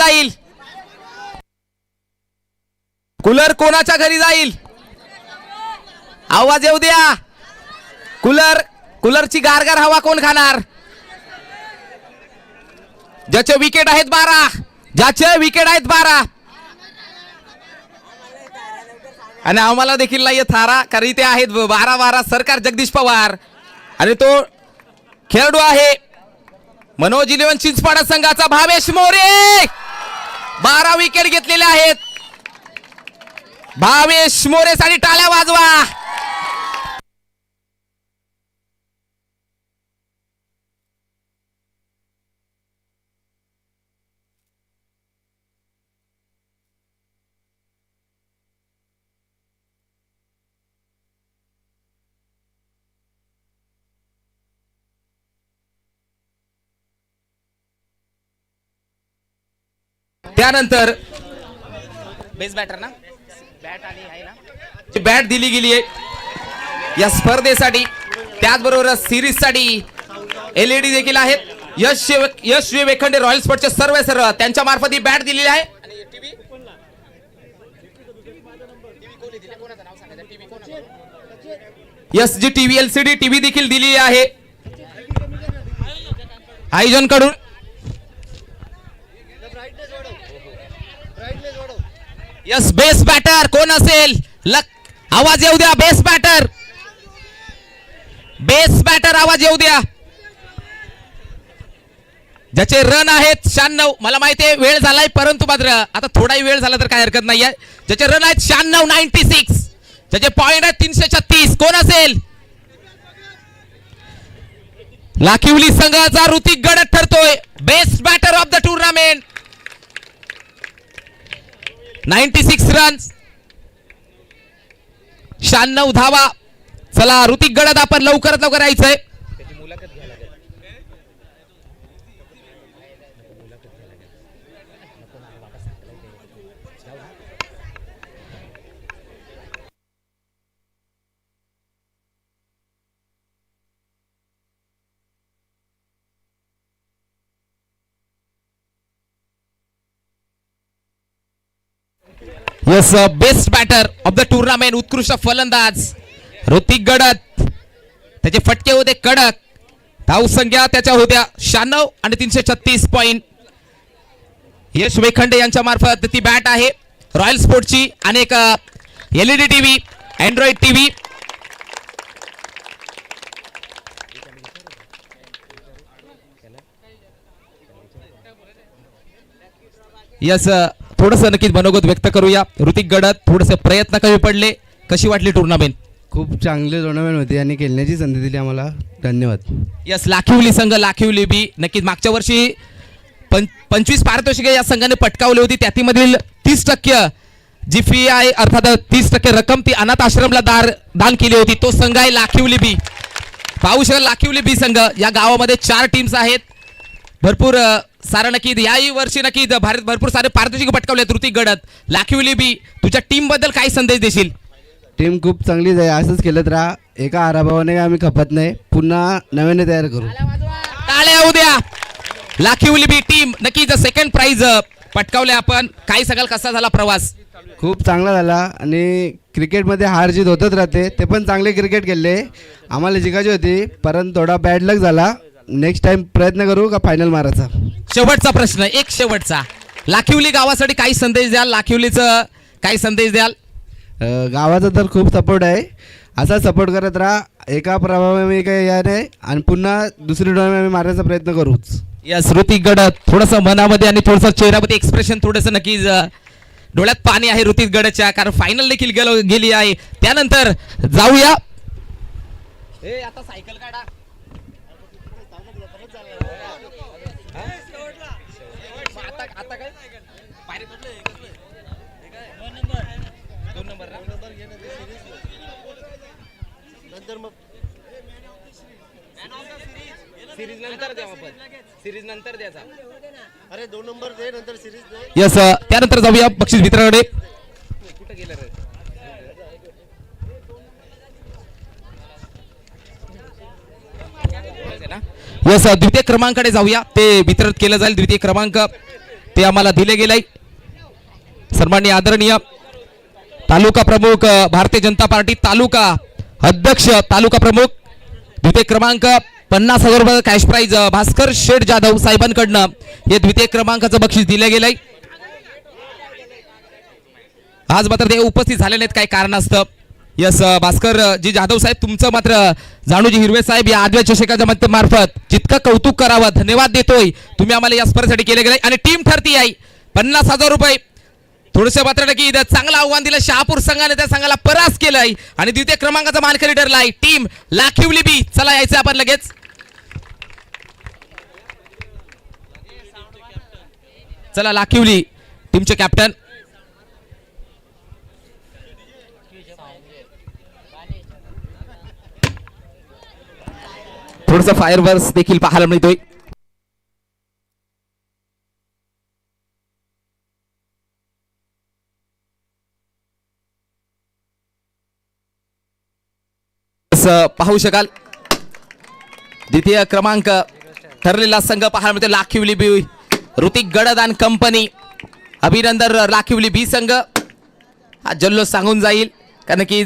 जाईल, आवाज येऊ द्या. कूलरची गारगार हवा कोण खाणार. ज्याचे विकेट आहेत 12 आणि आम्हाला देखील नाही थारा, कारण इथे आहेत 12 सरकार जगदीश पवार. आणि तो खेळाडू आहे मनोज इलेव्हन चिंचपाडा संघाचा भावेश मोरे. 12 विकेट घेतलेले आहेत. भावेश मोरे साठी टाळ्या वाजवा. त्यानंतर बेस बॅटर ना बॅट आणि आहे ना जी बॅट दिली गेली आहे या स्पर्धेसाठी, त्याचबरोबर सिरीज साठी LED देखील आहेत. यश वेखंडे रॉयल स्पोर्टचे सर्व त्यांच्या मार्फत ही बॅट दिलेली आहे. जी टीव्ही LCD टीव्ही देखील दिली आहे आयोजन कडून. यस बेस बॅटर कोण असेल, आवाज येऊ द्या. बेस बॅटर आवाज येऊ द्या. ज्याचे रन आहेत 96, मला माहिती आहे वेळ झालाय, परंतु मात्र आता थोडाही वेळ झाला तर काय हरकत नाहीये. ज्याचे रन आहेत 96, ज्याचे पॉइंट आहेत 336, कोण असेल. लाखिवली संघाचा ऋतिक गडद ठरतोय best batter of the tournament. 96 runs, 96 धावा. चला ऋतिक गडद, आपण लवकरात लवकर यायचंय. Yes best batter of the tournament, उत्कृष्ट फलंदाज ऋतिक गडद. त्याचे फटके होते कडक, धावसंख्या त्याच्या होत्या 96 आणि 336 पॉइंट. यश वेखंडे यांच्या मार्फत ती बॅट आहे रॉयल स्पोर्टची. अनेक LED TV, Android TV. Yes थोडस नक्कीच मनोगत व्यक्त करूया. ऋतिक गडद थोडेसे प्रयत्न कमी पडले, कशी वाटली टुर्नामेंट? खूप चांगले टुर्नामेंट होती आणि खेळण्याची संधी दिली आम्हाला, धन्यवाद. यस लाखिवली संघ, लाखिवली बी नक्कीच मागच्या वर्षी 25 पारितोषिके या संघाने पटकावली होती. त्यातीमधील 30% जी फी आहे अर्थात 30% रक्कम ती अनाथ आश्रमला दान केली होती. तो संघ आहे लाखिवली बी. पाहू शकाल लाखिवली बी संघ. या गावामध्ये 4 टीम्स आहेत. भरपूर सारा नक्कीच याही वर्षी नक्कीच भरपूर सारे पारितोषिक पटकावले आहेत. ऋतिक गडद, लाखिवली बी, तुझ्या टीम बद्दल काय संदेश देशील? टीम खूप चांगलीच आहे, असंच केलत राहा. एका हाराभावाने आम्ही खपत नाही, पुन्हा नव्याने तयार करू. टाळ्या उद्या लाखिवली बी टीम नक्कीच सेकंड प्राइज पटकावले आपण. काय सांगाल, कसा झाला प्रवास? खूप चांगला झाला आणि क्रिकेटमध्ये हार जीत होतच राहते. ते पण चांगले क्रिकेट खेळले, आम्हाला जिंकायची होती, परंतु थोडा बॅड लक झाला. नेक्स्ट टाइम प्रयत्न करू का फायनल मारायचा. शेवटचा प्रश्न, एक शेवटचा. लाखिवली गावासाठी काही संदेश द्याल? लाखिवलीचं काही संदेश द्याल? गावाचा तर खूप सपोर्ट आहे, असा सपोर्ट करत राहा. एका प्रभावाने काही या नाही आणि पुन्हा दुसरी टुर्नामेंट आम्ही मारायचा प्रयत्न करूच. यस ऋतिक गडद, थोडंसं मनामध्ये आणि थोडंसं चेहऱ्यामध्ये एक्सप्रेशन, थोडंसं नक्कीच डोळ्यात पाणी आहे ऋतिक गडदच्या, कारण फायनल देखील गेली आहे. त्यानंतर जाऊया, आता सायकल काढा. आता काय सिरीज नंतर द्या आपण, सिरीज नंतर द्यायचा. अरे 2 नंबर दे, नंतर सिरीज दे. यस त्यानंतर जाऊया बक्षीस वितरणाकडे. कुठे गेलं रे? यस द्वितीय क्रमांकाकडे जाऊया, ते वितरित केलं जाईल. द्वितीय क्रमांक ते आम्हाला दिले गेले. सन्माननीय आदरणीय तालुका प्रमुख भारतीय जनता पार्टी तालुका अध्यक्ष तालुका प्रमुख, द्वितीय क्रमांक 50,000 रुपये कॅश प्राइज भास्कर शेठ जाधव साहेबांकडनं हे द्वितीय क्रमांकाचं बक्षीस दिले गेलंय. आज मात्र ते उपस्थित झाले नाहीत काही कारणास्तव. यस भास्कर जी जाधव साहेब, तुमचं मात्र जाणूजी हिरवे साहेब या आदिवासी चषकाच्या मार्फत जितकं कौतुक करावं, धन्यवाद देतोय. तुम्ही आम्हाला या स्पर्धेसाठी केले गेले आणि टीम ठरती आहे 50,000 रुपये. थोडंसं मात्र नक्की चांगलं आव्हान दिलं शहापूर संघाने, त्या संघाला परास केलंय आणि द्वितीय क्रमांकाचा मानकरी ठरलाय टीम लाखिवली बी. चला यायचं आपण लगेच. चला लाखिवली टीमचे कॅप्टन. थोडंसं फायरवर्क्स देखील पाहायला मिळतोय. पाहू शकाल द्वितीय क्रमांक ठरलेला संघ पाहायला मिळतो लाखिवली बी ऋतिक गडद आणि कंपनी. अभिनंदन लाखिवली बी संघ. हा जल्लोष सांगून जाईल कारण की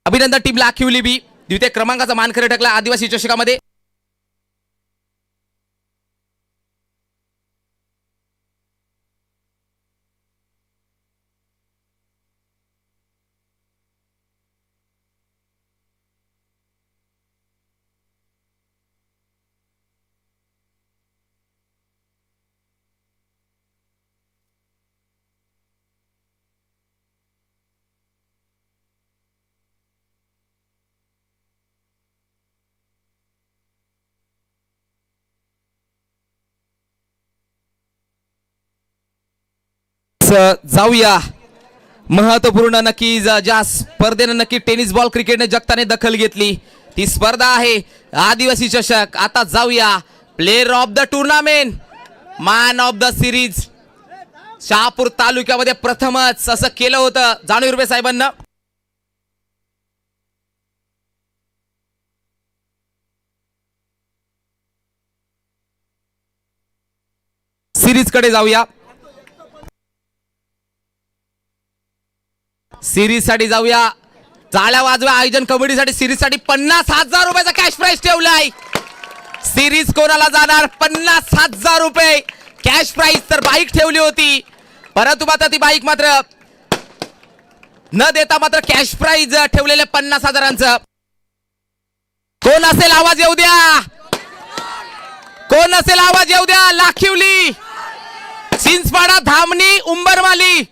अभिनंदन टीम लाखिवली बी द्वितीय क्रमांकाचा मानकरी ठरला आदिवासी चषकामध्ये. जाऊया महत्वपूर्ण नक्कीच ज्या स्पर्धेने नक्की टेनिस बॉल क्रिकेटने जगताने दखल घेतली ती स्पर्धा आहे आदिवासी चषक. आता जाऊया player of the tournament man of the series. Shahapur तालुक्यामध्ये प्रथमच असं केलं होतं जाणू हिरवे साहेबांना. सिरीज कडे जाऊया. सिरीज साठी जाऊया. टाळ्या वाजवा आयोजन कमिटीसाठी. सिरीज साठी 50,000 रुपयाचा कॅश प्राइज ठेवलाय. सिरीज कोणाला जाणार 50,000 रुपये कॅश प्राइज. तर बाईक ठेवली होती परंतु मात्र ती बाईक मात्र न देता मात्र कॅश प्राइज ठेवलेले 50,000चं. कोण असेल आवाज येऊ द्या. कोण असेल आवाज येऊ द्या. लाखिवली चिंचपाडा धामणी उंबरमाली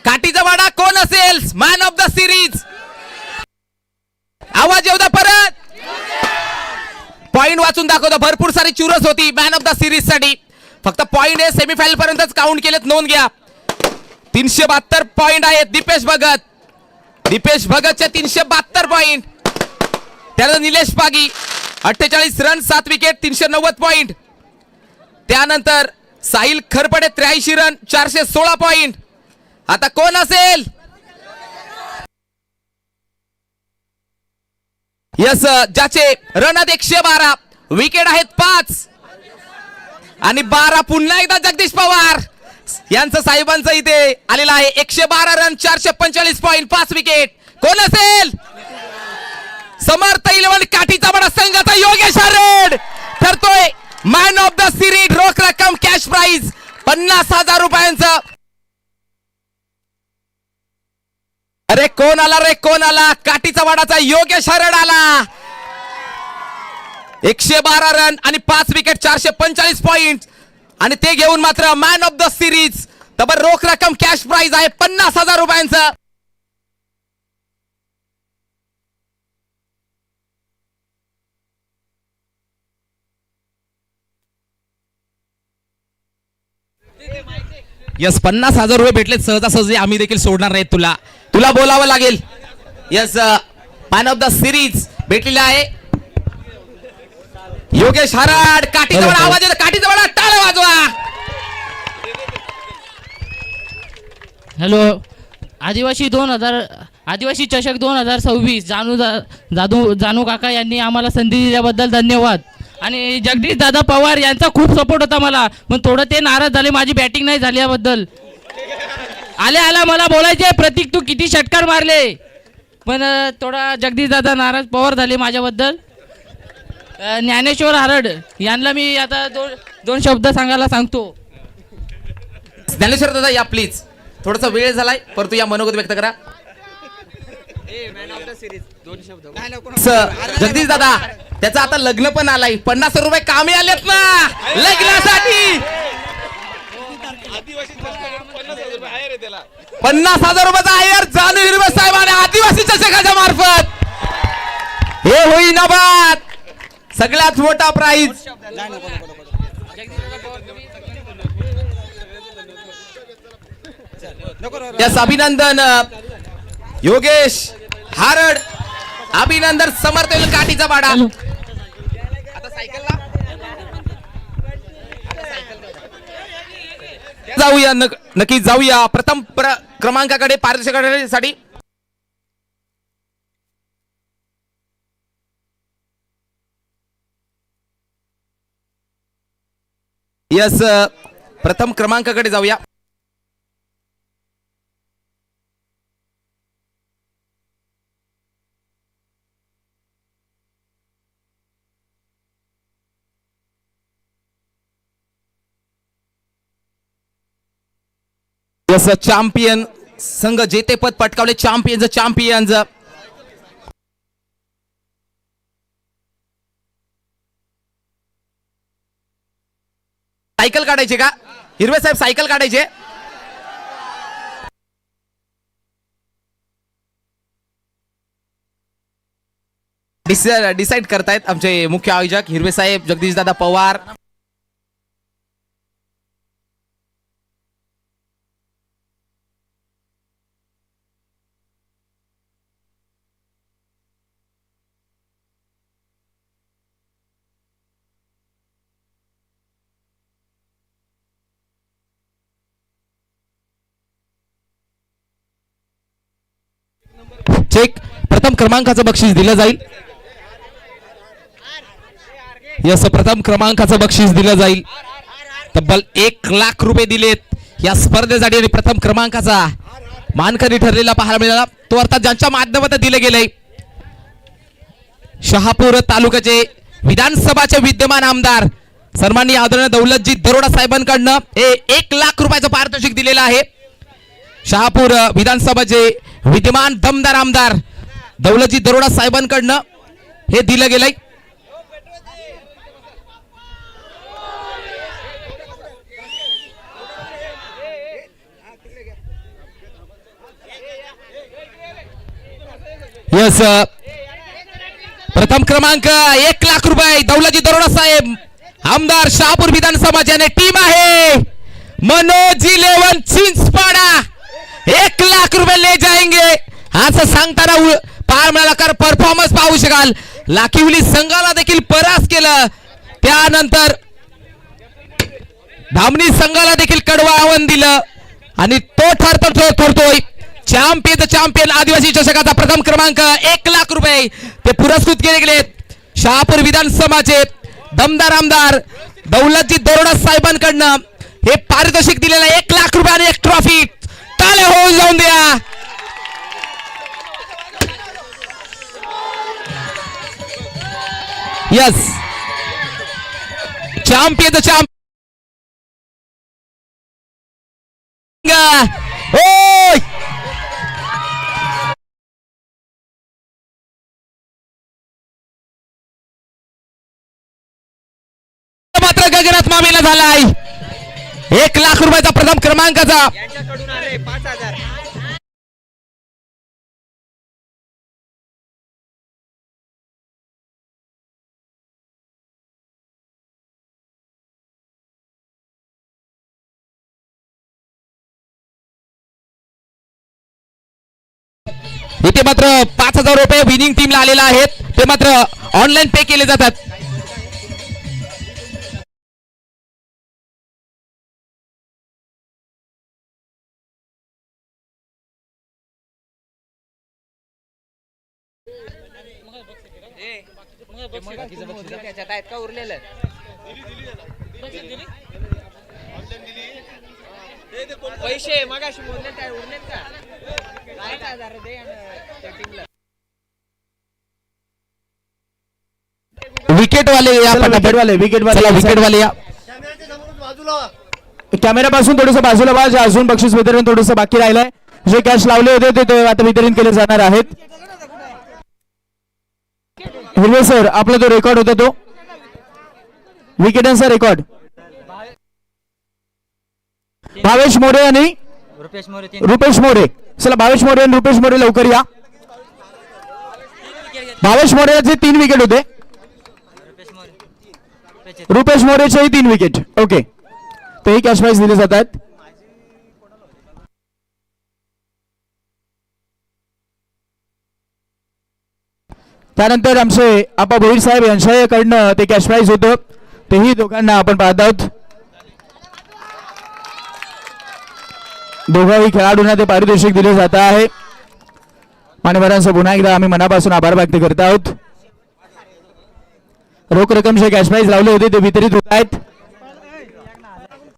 काठीचा वाडा कोण असेल मॅन ऑफ द सिरीज. आवाज येऊ द्या परत. पॉइंट वाचून दाखवतो. भरपूर सारी चुरस होती मॅन ऑफ द सिरीज साठी. फक्त पॉइंट हे सेमीफायनल पर्यंतच काउंट केलेत. नोंद घ्या 372 पॉइंट आहेत. दीपेश भगतचे 372 पॉइंट. त्यानंतर Nilesh Pagi 48 run 7 wicket 390 point. त्यानंतर साहिल खरपडे 83 रन 416 पॉइंट. आता कोण असेल. यस ज्याचे रन आहेत 112 विकेट आहेत 5 आणि 12 पुन्हा एकदा जगदीश पवार यांचं साहेबांचं इथे आलेलं आहे. 112 रन 445 पॉइंट 5 विकेट. कोण असेल. समर्थ इलेव्हन काठीचा बडा संघाचा योगेश आरड ठरतोय मॅन ऑफ द सिरीज. रोख रक्कम कॅश प्राइज 50,000 रुपयांचं. अरे कोण आला रे कोण आला. काठीचा वाडाचा योगेश हरड आला. 112 रन आणि 5 विकेट 445 पॉइंट आणि ते घेऊन मात्र मॅन ऑफ द सिरीज. तबर रोख रक्कम कॅश प्राइज आहे 50,000 रुपयांचं. यस 50,000 रुपये भेटलेत सहजासहजी. आम्ही देखील सोडणार नाहीत तुला. तुला बोलावं लागेल. Yes man of the series भेटलेला आहे योगेश हराड. काठीचा वाडा आवाज येतो. काठीचा वाडा टाळ्या वाजवा. हॅलो. आदिवासी चषक 2026 जानू काका यांनी आम्हाला संधी दिल्याबद्दल धन्यवाद. आणि जगदीश दादा पवार यांचा खूप सपोर्ट होता मला. पण थोडं ते नाराज झाले माझी बॅटिंग नाही झाल्याबद्दल. आल्या मला बोलायचे प्रतीक तू किती षटकार मारले. पण थोडा जगदीश दादा नाराज पवार झाले माझ्याबद्दल. ज्ञानेश्वर हरड यांना मी आता दोन शब्द सांगायला सांगतो. ज्ञानेश्वर दादा या प्लीज. थोडासा वेळ झालाय परंतु या मनोगत व्यक्त करा. जगदीश दादा त्याचं आता लग्न पण आलाय. 50,000 रुपये कामी आलेत ना लग्नासाठी. 50,000 रुपयाचा आयर जानू हिरवे साहेबांनी आदिवासी चषकाच्या मार्फत हे होईन बाद सगळ्यात मोठा प्राइज. यस अभिनंदन योगेश हारड. अभिनंदन समर्थ काठीचा वाडा. आता सायकलला जाऊया. नक्की जाऊया प्रथम क्रमांकाकडे पारितोषिकासाठी. यस प्रथम क्रमांकाकडे जाऊया. यस चॅम्पियन संघ जेतेपद पटकावले. चॅम्पियन्स सायकल काढायचे का हिरवे साहेब? सायकल काढायचे. डिसाइड करतायत आमचे मुख्य आयोजक हिरवे साहेब, जगदीश दादा पवार. चेक प्रथम क्रमांकाचं बक्षीस दिलं जाईल. यस प्रथम क्रमांकाचं बक्षीस दिलं जाईल. तब्बल 1,00,000 रुपये दिलेत या स्पर्धेसाठी आणि प्रथम क्रमांकाचा मानकरी ठरलेला पाहायला मिळाला. तो अर्थात ज्यांच्या माध्यमातून दिले गेले शहापूर तालुक्याचे विधानसभाचे विद्यमान आमदार सन्माननीय आदरणीय दौलतजी दरोडा साहेबांकडनं हे 1,00,000 रुपयाचं पारितोषिक दिलेलं आहे. शहापूर विधानसभाचे विद्यमान दमदार आमदार दौलतजी दरोडा साहेबांकडनं हे दिलं गेलंय. यस प्रथम क्रमांक 1,00,000 रुपये दौलतजी दरोडा साहेब आमदार शहापूर विधानसभाचे आणि टीम आहे मनोज 11 चिंचपाडा. 1,00,000 रुपये ले जाएंगे असं सांगताना पार मिळाला. कार परफॉर्मन्स पाहू शकाल. लाखिवली संघाला देखील परास्त केलं. त्यानंतर धामणी संघाला देखील कडवं आव्हान दिलं आणि तो ठरतोय चॅम्पियन आदिवासी चषकाचा प्रथम क्रमांक 1,00,000 रुपये ते पुरस्कृत केले गेलेत शहापूर विधानसभाचे दमदार आमदार दौलतजी दरोडा साहेबांकडनं हे पारितोषिक दिलेलं 1,00,000 रुपये आणि एक ट्रॉफी. टाळ्या होऊन जाऊन द्या. यस चॅम्पियन मात्र गगनात मावेला झालाय. 1,00,000 रुपयाचा प्रथम क्रमांकाचा इथे मात्र 5,000 रुपये विनिंग टीमला आलेला आहेत. ते मात्र ऑनलाईन पे केले जातात. पैसे मगाशी बोलले काय उरलेत का? विकेट वाले या विकेट वाले या कॅमेरा पासून थोडस बाजूला वाज. अजून बक्षीस वितरण थोडस बाकी राहिलंय. जे कॅश लावले होते ते आता वितरण केले जाणार आहेत. हिरवे सर आपला जो रेकॉर्ड होता तो विकेटांचा रेकॉर्ड भावेश मोरे आणि रुपेश मोरे. चला भावेश मोरे आणि रुपेश मोरे लवकर या. भावेश मोरेचे 3 विकेट होते. रुपेश मोरेचेही 3 विकेट. ओके तेही कॅश प्राइज दिले जातात. त्यानंतर आमचे आपा भोईर साहेब यांच्याकडनं ते कॅश प्राइज होतं. तेही दोघांना आपण पाहत आहोत. दोघाही खेळाडूंना ते पारितोषिक दिले जात आहे. मान्यवरांचं पुन्हा एकदा आम्ही मनापासून आभार व्यक्त करत आहोत. रोख रक्कमचे कॅश प्राइज लावले होते ते वितरित होत आहेत.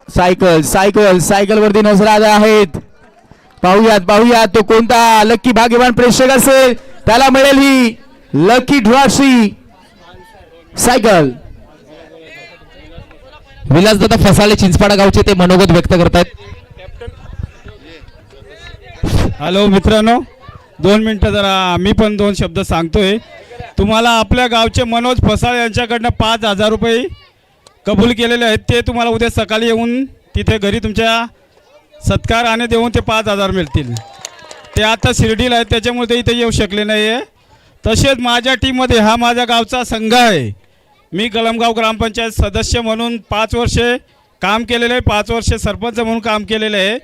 सायकल सायकल सायकल वरती नजर आले आहेत. पाहूयात तो कोणता लकी भाग्यवान प्रेक्षक असेल त्याला मिळेल ही लकी ड्रॉची सायकल. विलासदादा फसाळे चिंचपाडा गावचे ते मनोगत व्यक्त करतायत. हॅलो मित्रांनो, 2 मिनटं जरा मी पण 2 शब्द सांगतोय तुम्हाला. आपल्या गावचे मनोज फसाळे यांच्याकडनं 5,000 रुपये कबूल केलेले आहेत. ते तुम्हाला उद्या सकाळी येऊन तिथे घरी तुमच्या सत्कार आणि देऊन ते 5,000 मिळतील. ते आता शिर्डीला आहेत त्याच्यामुळे ते इथे येऊ शकले नाही आहे. तसेच माझ्या टीममध्ये हा माझ्या गावचा संघ आहे. मी कलमगाव ग्रामपंचायत सदस्य म्हणून 5 वर्षे काम केलेलं आहे, 5 वर्षे सरपंच म्हणून काम केलेलं आहे.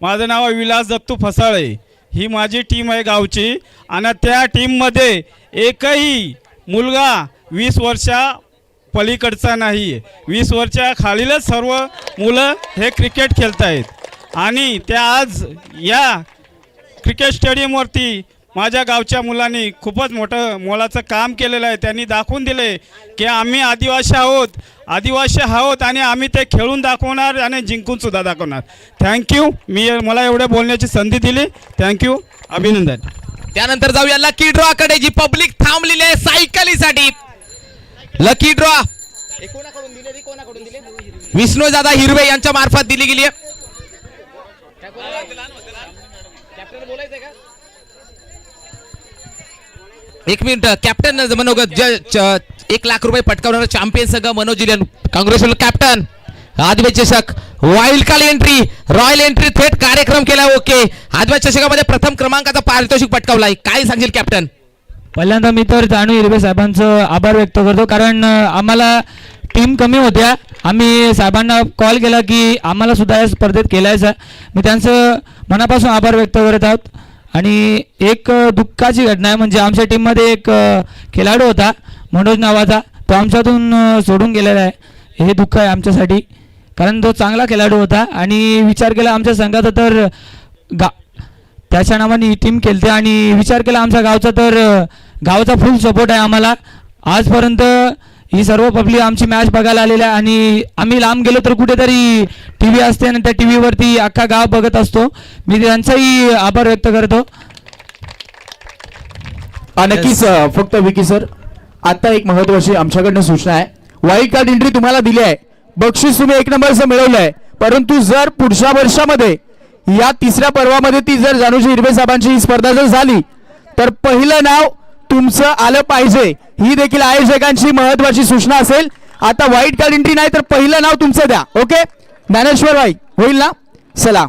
माझं नाव आहे विलास दत्तू फसाळे. ही माझी टीम आहे गावची आणि त्या टीममध्ये एकही मुलगा 20 वर्षा पलीकडचा नाही आहे. 20 वर्षा खालीलच सर्व मुलं हे क्रिकेट खेळत आहेत. आणि त्या आज या क्रिकेट स्टेडियमवरती माझ्या गावच्या मुलांनी खूपच मोलाचं काम केलेलं आहे. त्यांनी दाखवून दिले की आम्ही आदिवासी आहोत आणि आम्ही ते खेळून दाखवणार आणि जिंकून सुद्धा दाखवणार. थँक्यू. मला एवढे बोलण्याची संधी दिली. थँक्यू. अभिनंदन. त्यानंतर जाऊया लकी ड्रॉ कडे जी पब्लिक थांबलेली आहे सायकलीसाठी. लकी ड्रॉ विष्णू दादा हिरवे यांच्या मार्फत दिली गेली आहे. एक मिनिट. कॅप्टन मनोगत 1 लाख रुपये पटकावणारा चॅम्पियन संघ मनोज जिलियन. Congratulation captain. आदिवासी चषक wild card entry royal entry थेट कार्यक्रम केला. ओके. आदिवासी चषकामध्ये प्रथम क्रमांकाचा पारितोषिक पटकावलाय. काय सांगेल कॅप्टन? पहिल्यांदा मी तर जानू हिरवे साहेबांचं आभार व्यक्त करतो, कारण आम्हाला टीम कमी होत्या. आम्ही साहेबांना कॉल केला की आम्हाला सुद्धा या स्पर्धेत खेळायचं. मी त्यांचं मनापासून आभार व्यक्त करत आहोत. आणि एक दुःखाची घटना आहे, म्हणजे आमच्या टीममध्ये एक खेळाडू होता मनोज नावाचा, तो आमच्यातून सोडून गेलेला आहे. हे दुःख आहे आमच्यासाठी, कारण तो चांगला खेळाडू होता. आणि विचार केला आमच्या संघाचा तर त्याच्या नावाने ही टीम खेळते. आणि विचार केला आमच्या गावचा तर गावचा फुल सपोर्ट आहे आम्हाला. आजपर्यंत ही सर्व पब्लिक आमची मॅच बघायला आलेली आहे. आणि आम्ही लांब गेलो तर कुठेतरी टी व्ही असते आणि त्या टी व्हीवरती अख्खा गाव बघत असतो. मी त्यांचाही आभार व्यक्त करतो. नक्कीच. फक्त विकी सर, आता एक महत्वाची आमच्याकडनं सूचना आहे. वाईल्ड कार्ड एंट्री तुम्हाला दिली आहे, बक्षीस तुम्ही 1 नंबरचं मिळवलं आहे. परंतु जर पुढच्या वर्षामध्ये या 3ऱ्या पर्वामध्ये ती जर जानूजी हिरवे साहेबांची ही स्पर्धा जर झाली तर पहिलं नाव तुमचं आलं पाहिजे. ही देखील आयोजकांची महत्वाची सूचना असेल. आता वाईट कार्ड एंट्री नाही तर पहिलं नाव तुमचं द्या. ओके ज्ञानेश्वर भाई, होईल ना? चला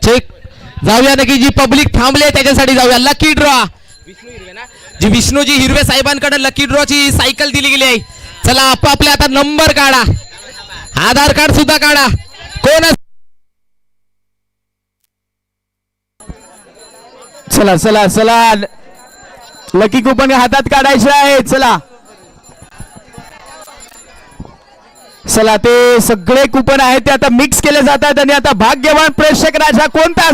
चेक. जाऊया नक्की. जी पब्लिक थांबले त्याच्यासाठी जाऊया. लकी ड्रॉ जी विष्णूजी हिरवे साहेबांकडे लकी ड्रॉची सायकल दिली गेली आहे. चला आपापले आता नंबर काढा, आधार कार्ड सुद्धा काढा. कोण चला चला चला, लकी कुपन हातात काढायचे आहे. चला चला, ते सगळे कुपन आहेत ते आता मिक्स केले जातात. आणि आता भाग्यवान प्रेक्षक राजा कोणता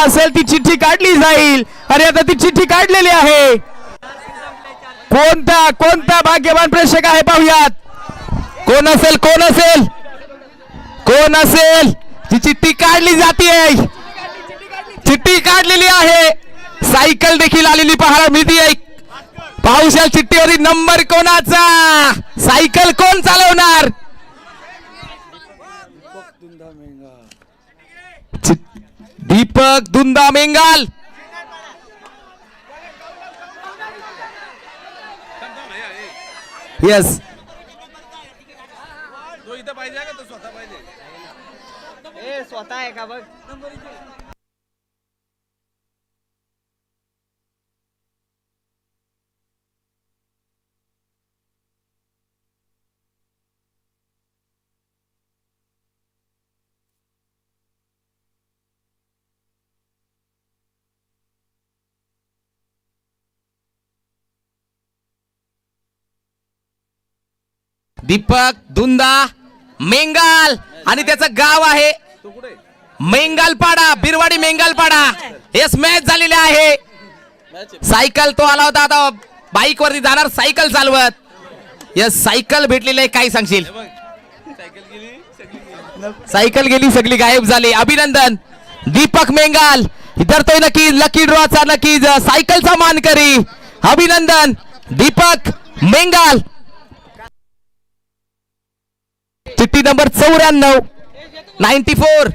असेल ती चिठ्ठी काढली जाईल. आणि आता ती चिठ्ठी काढलेली आहे. कोणता भाग्यवान प्रेक्षक आहे पाहूयात. कोण असेल जी चिठ्ठी काढली जाते. चिठ्ठी काढलेली आहे. सायकल देखील आलेली पाहायला मिळते. पाहू शकाल चिठ्ठीवरील नंबर कोणाचा, सायकल कोण चालवणार. दीपक दुंदा मेंगाल. येस. स्वतः आहे का बघ. दीपक दुंदा मेंगाल आणि त्याचं गाव आहे मेंगालपाडा, बिरवाडी मेंगालपाडा. येस, मॅच झालेली आहे. सायकल तो आला होता, आता बाईक वरती जाणार सायकल चालवत. यस सायकल भेटलेली आहे, काय सांगशील? सायकल गेली सगळी गायब झाली. अभिनंदन दीपक मेंगाल धरतोय नक्की लकी ड्रॉचा नक्की सायकलचा मानकरी. अभिनंदन दीपक मेंगाल. चिठ्ठी नंबर 94 94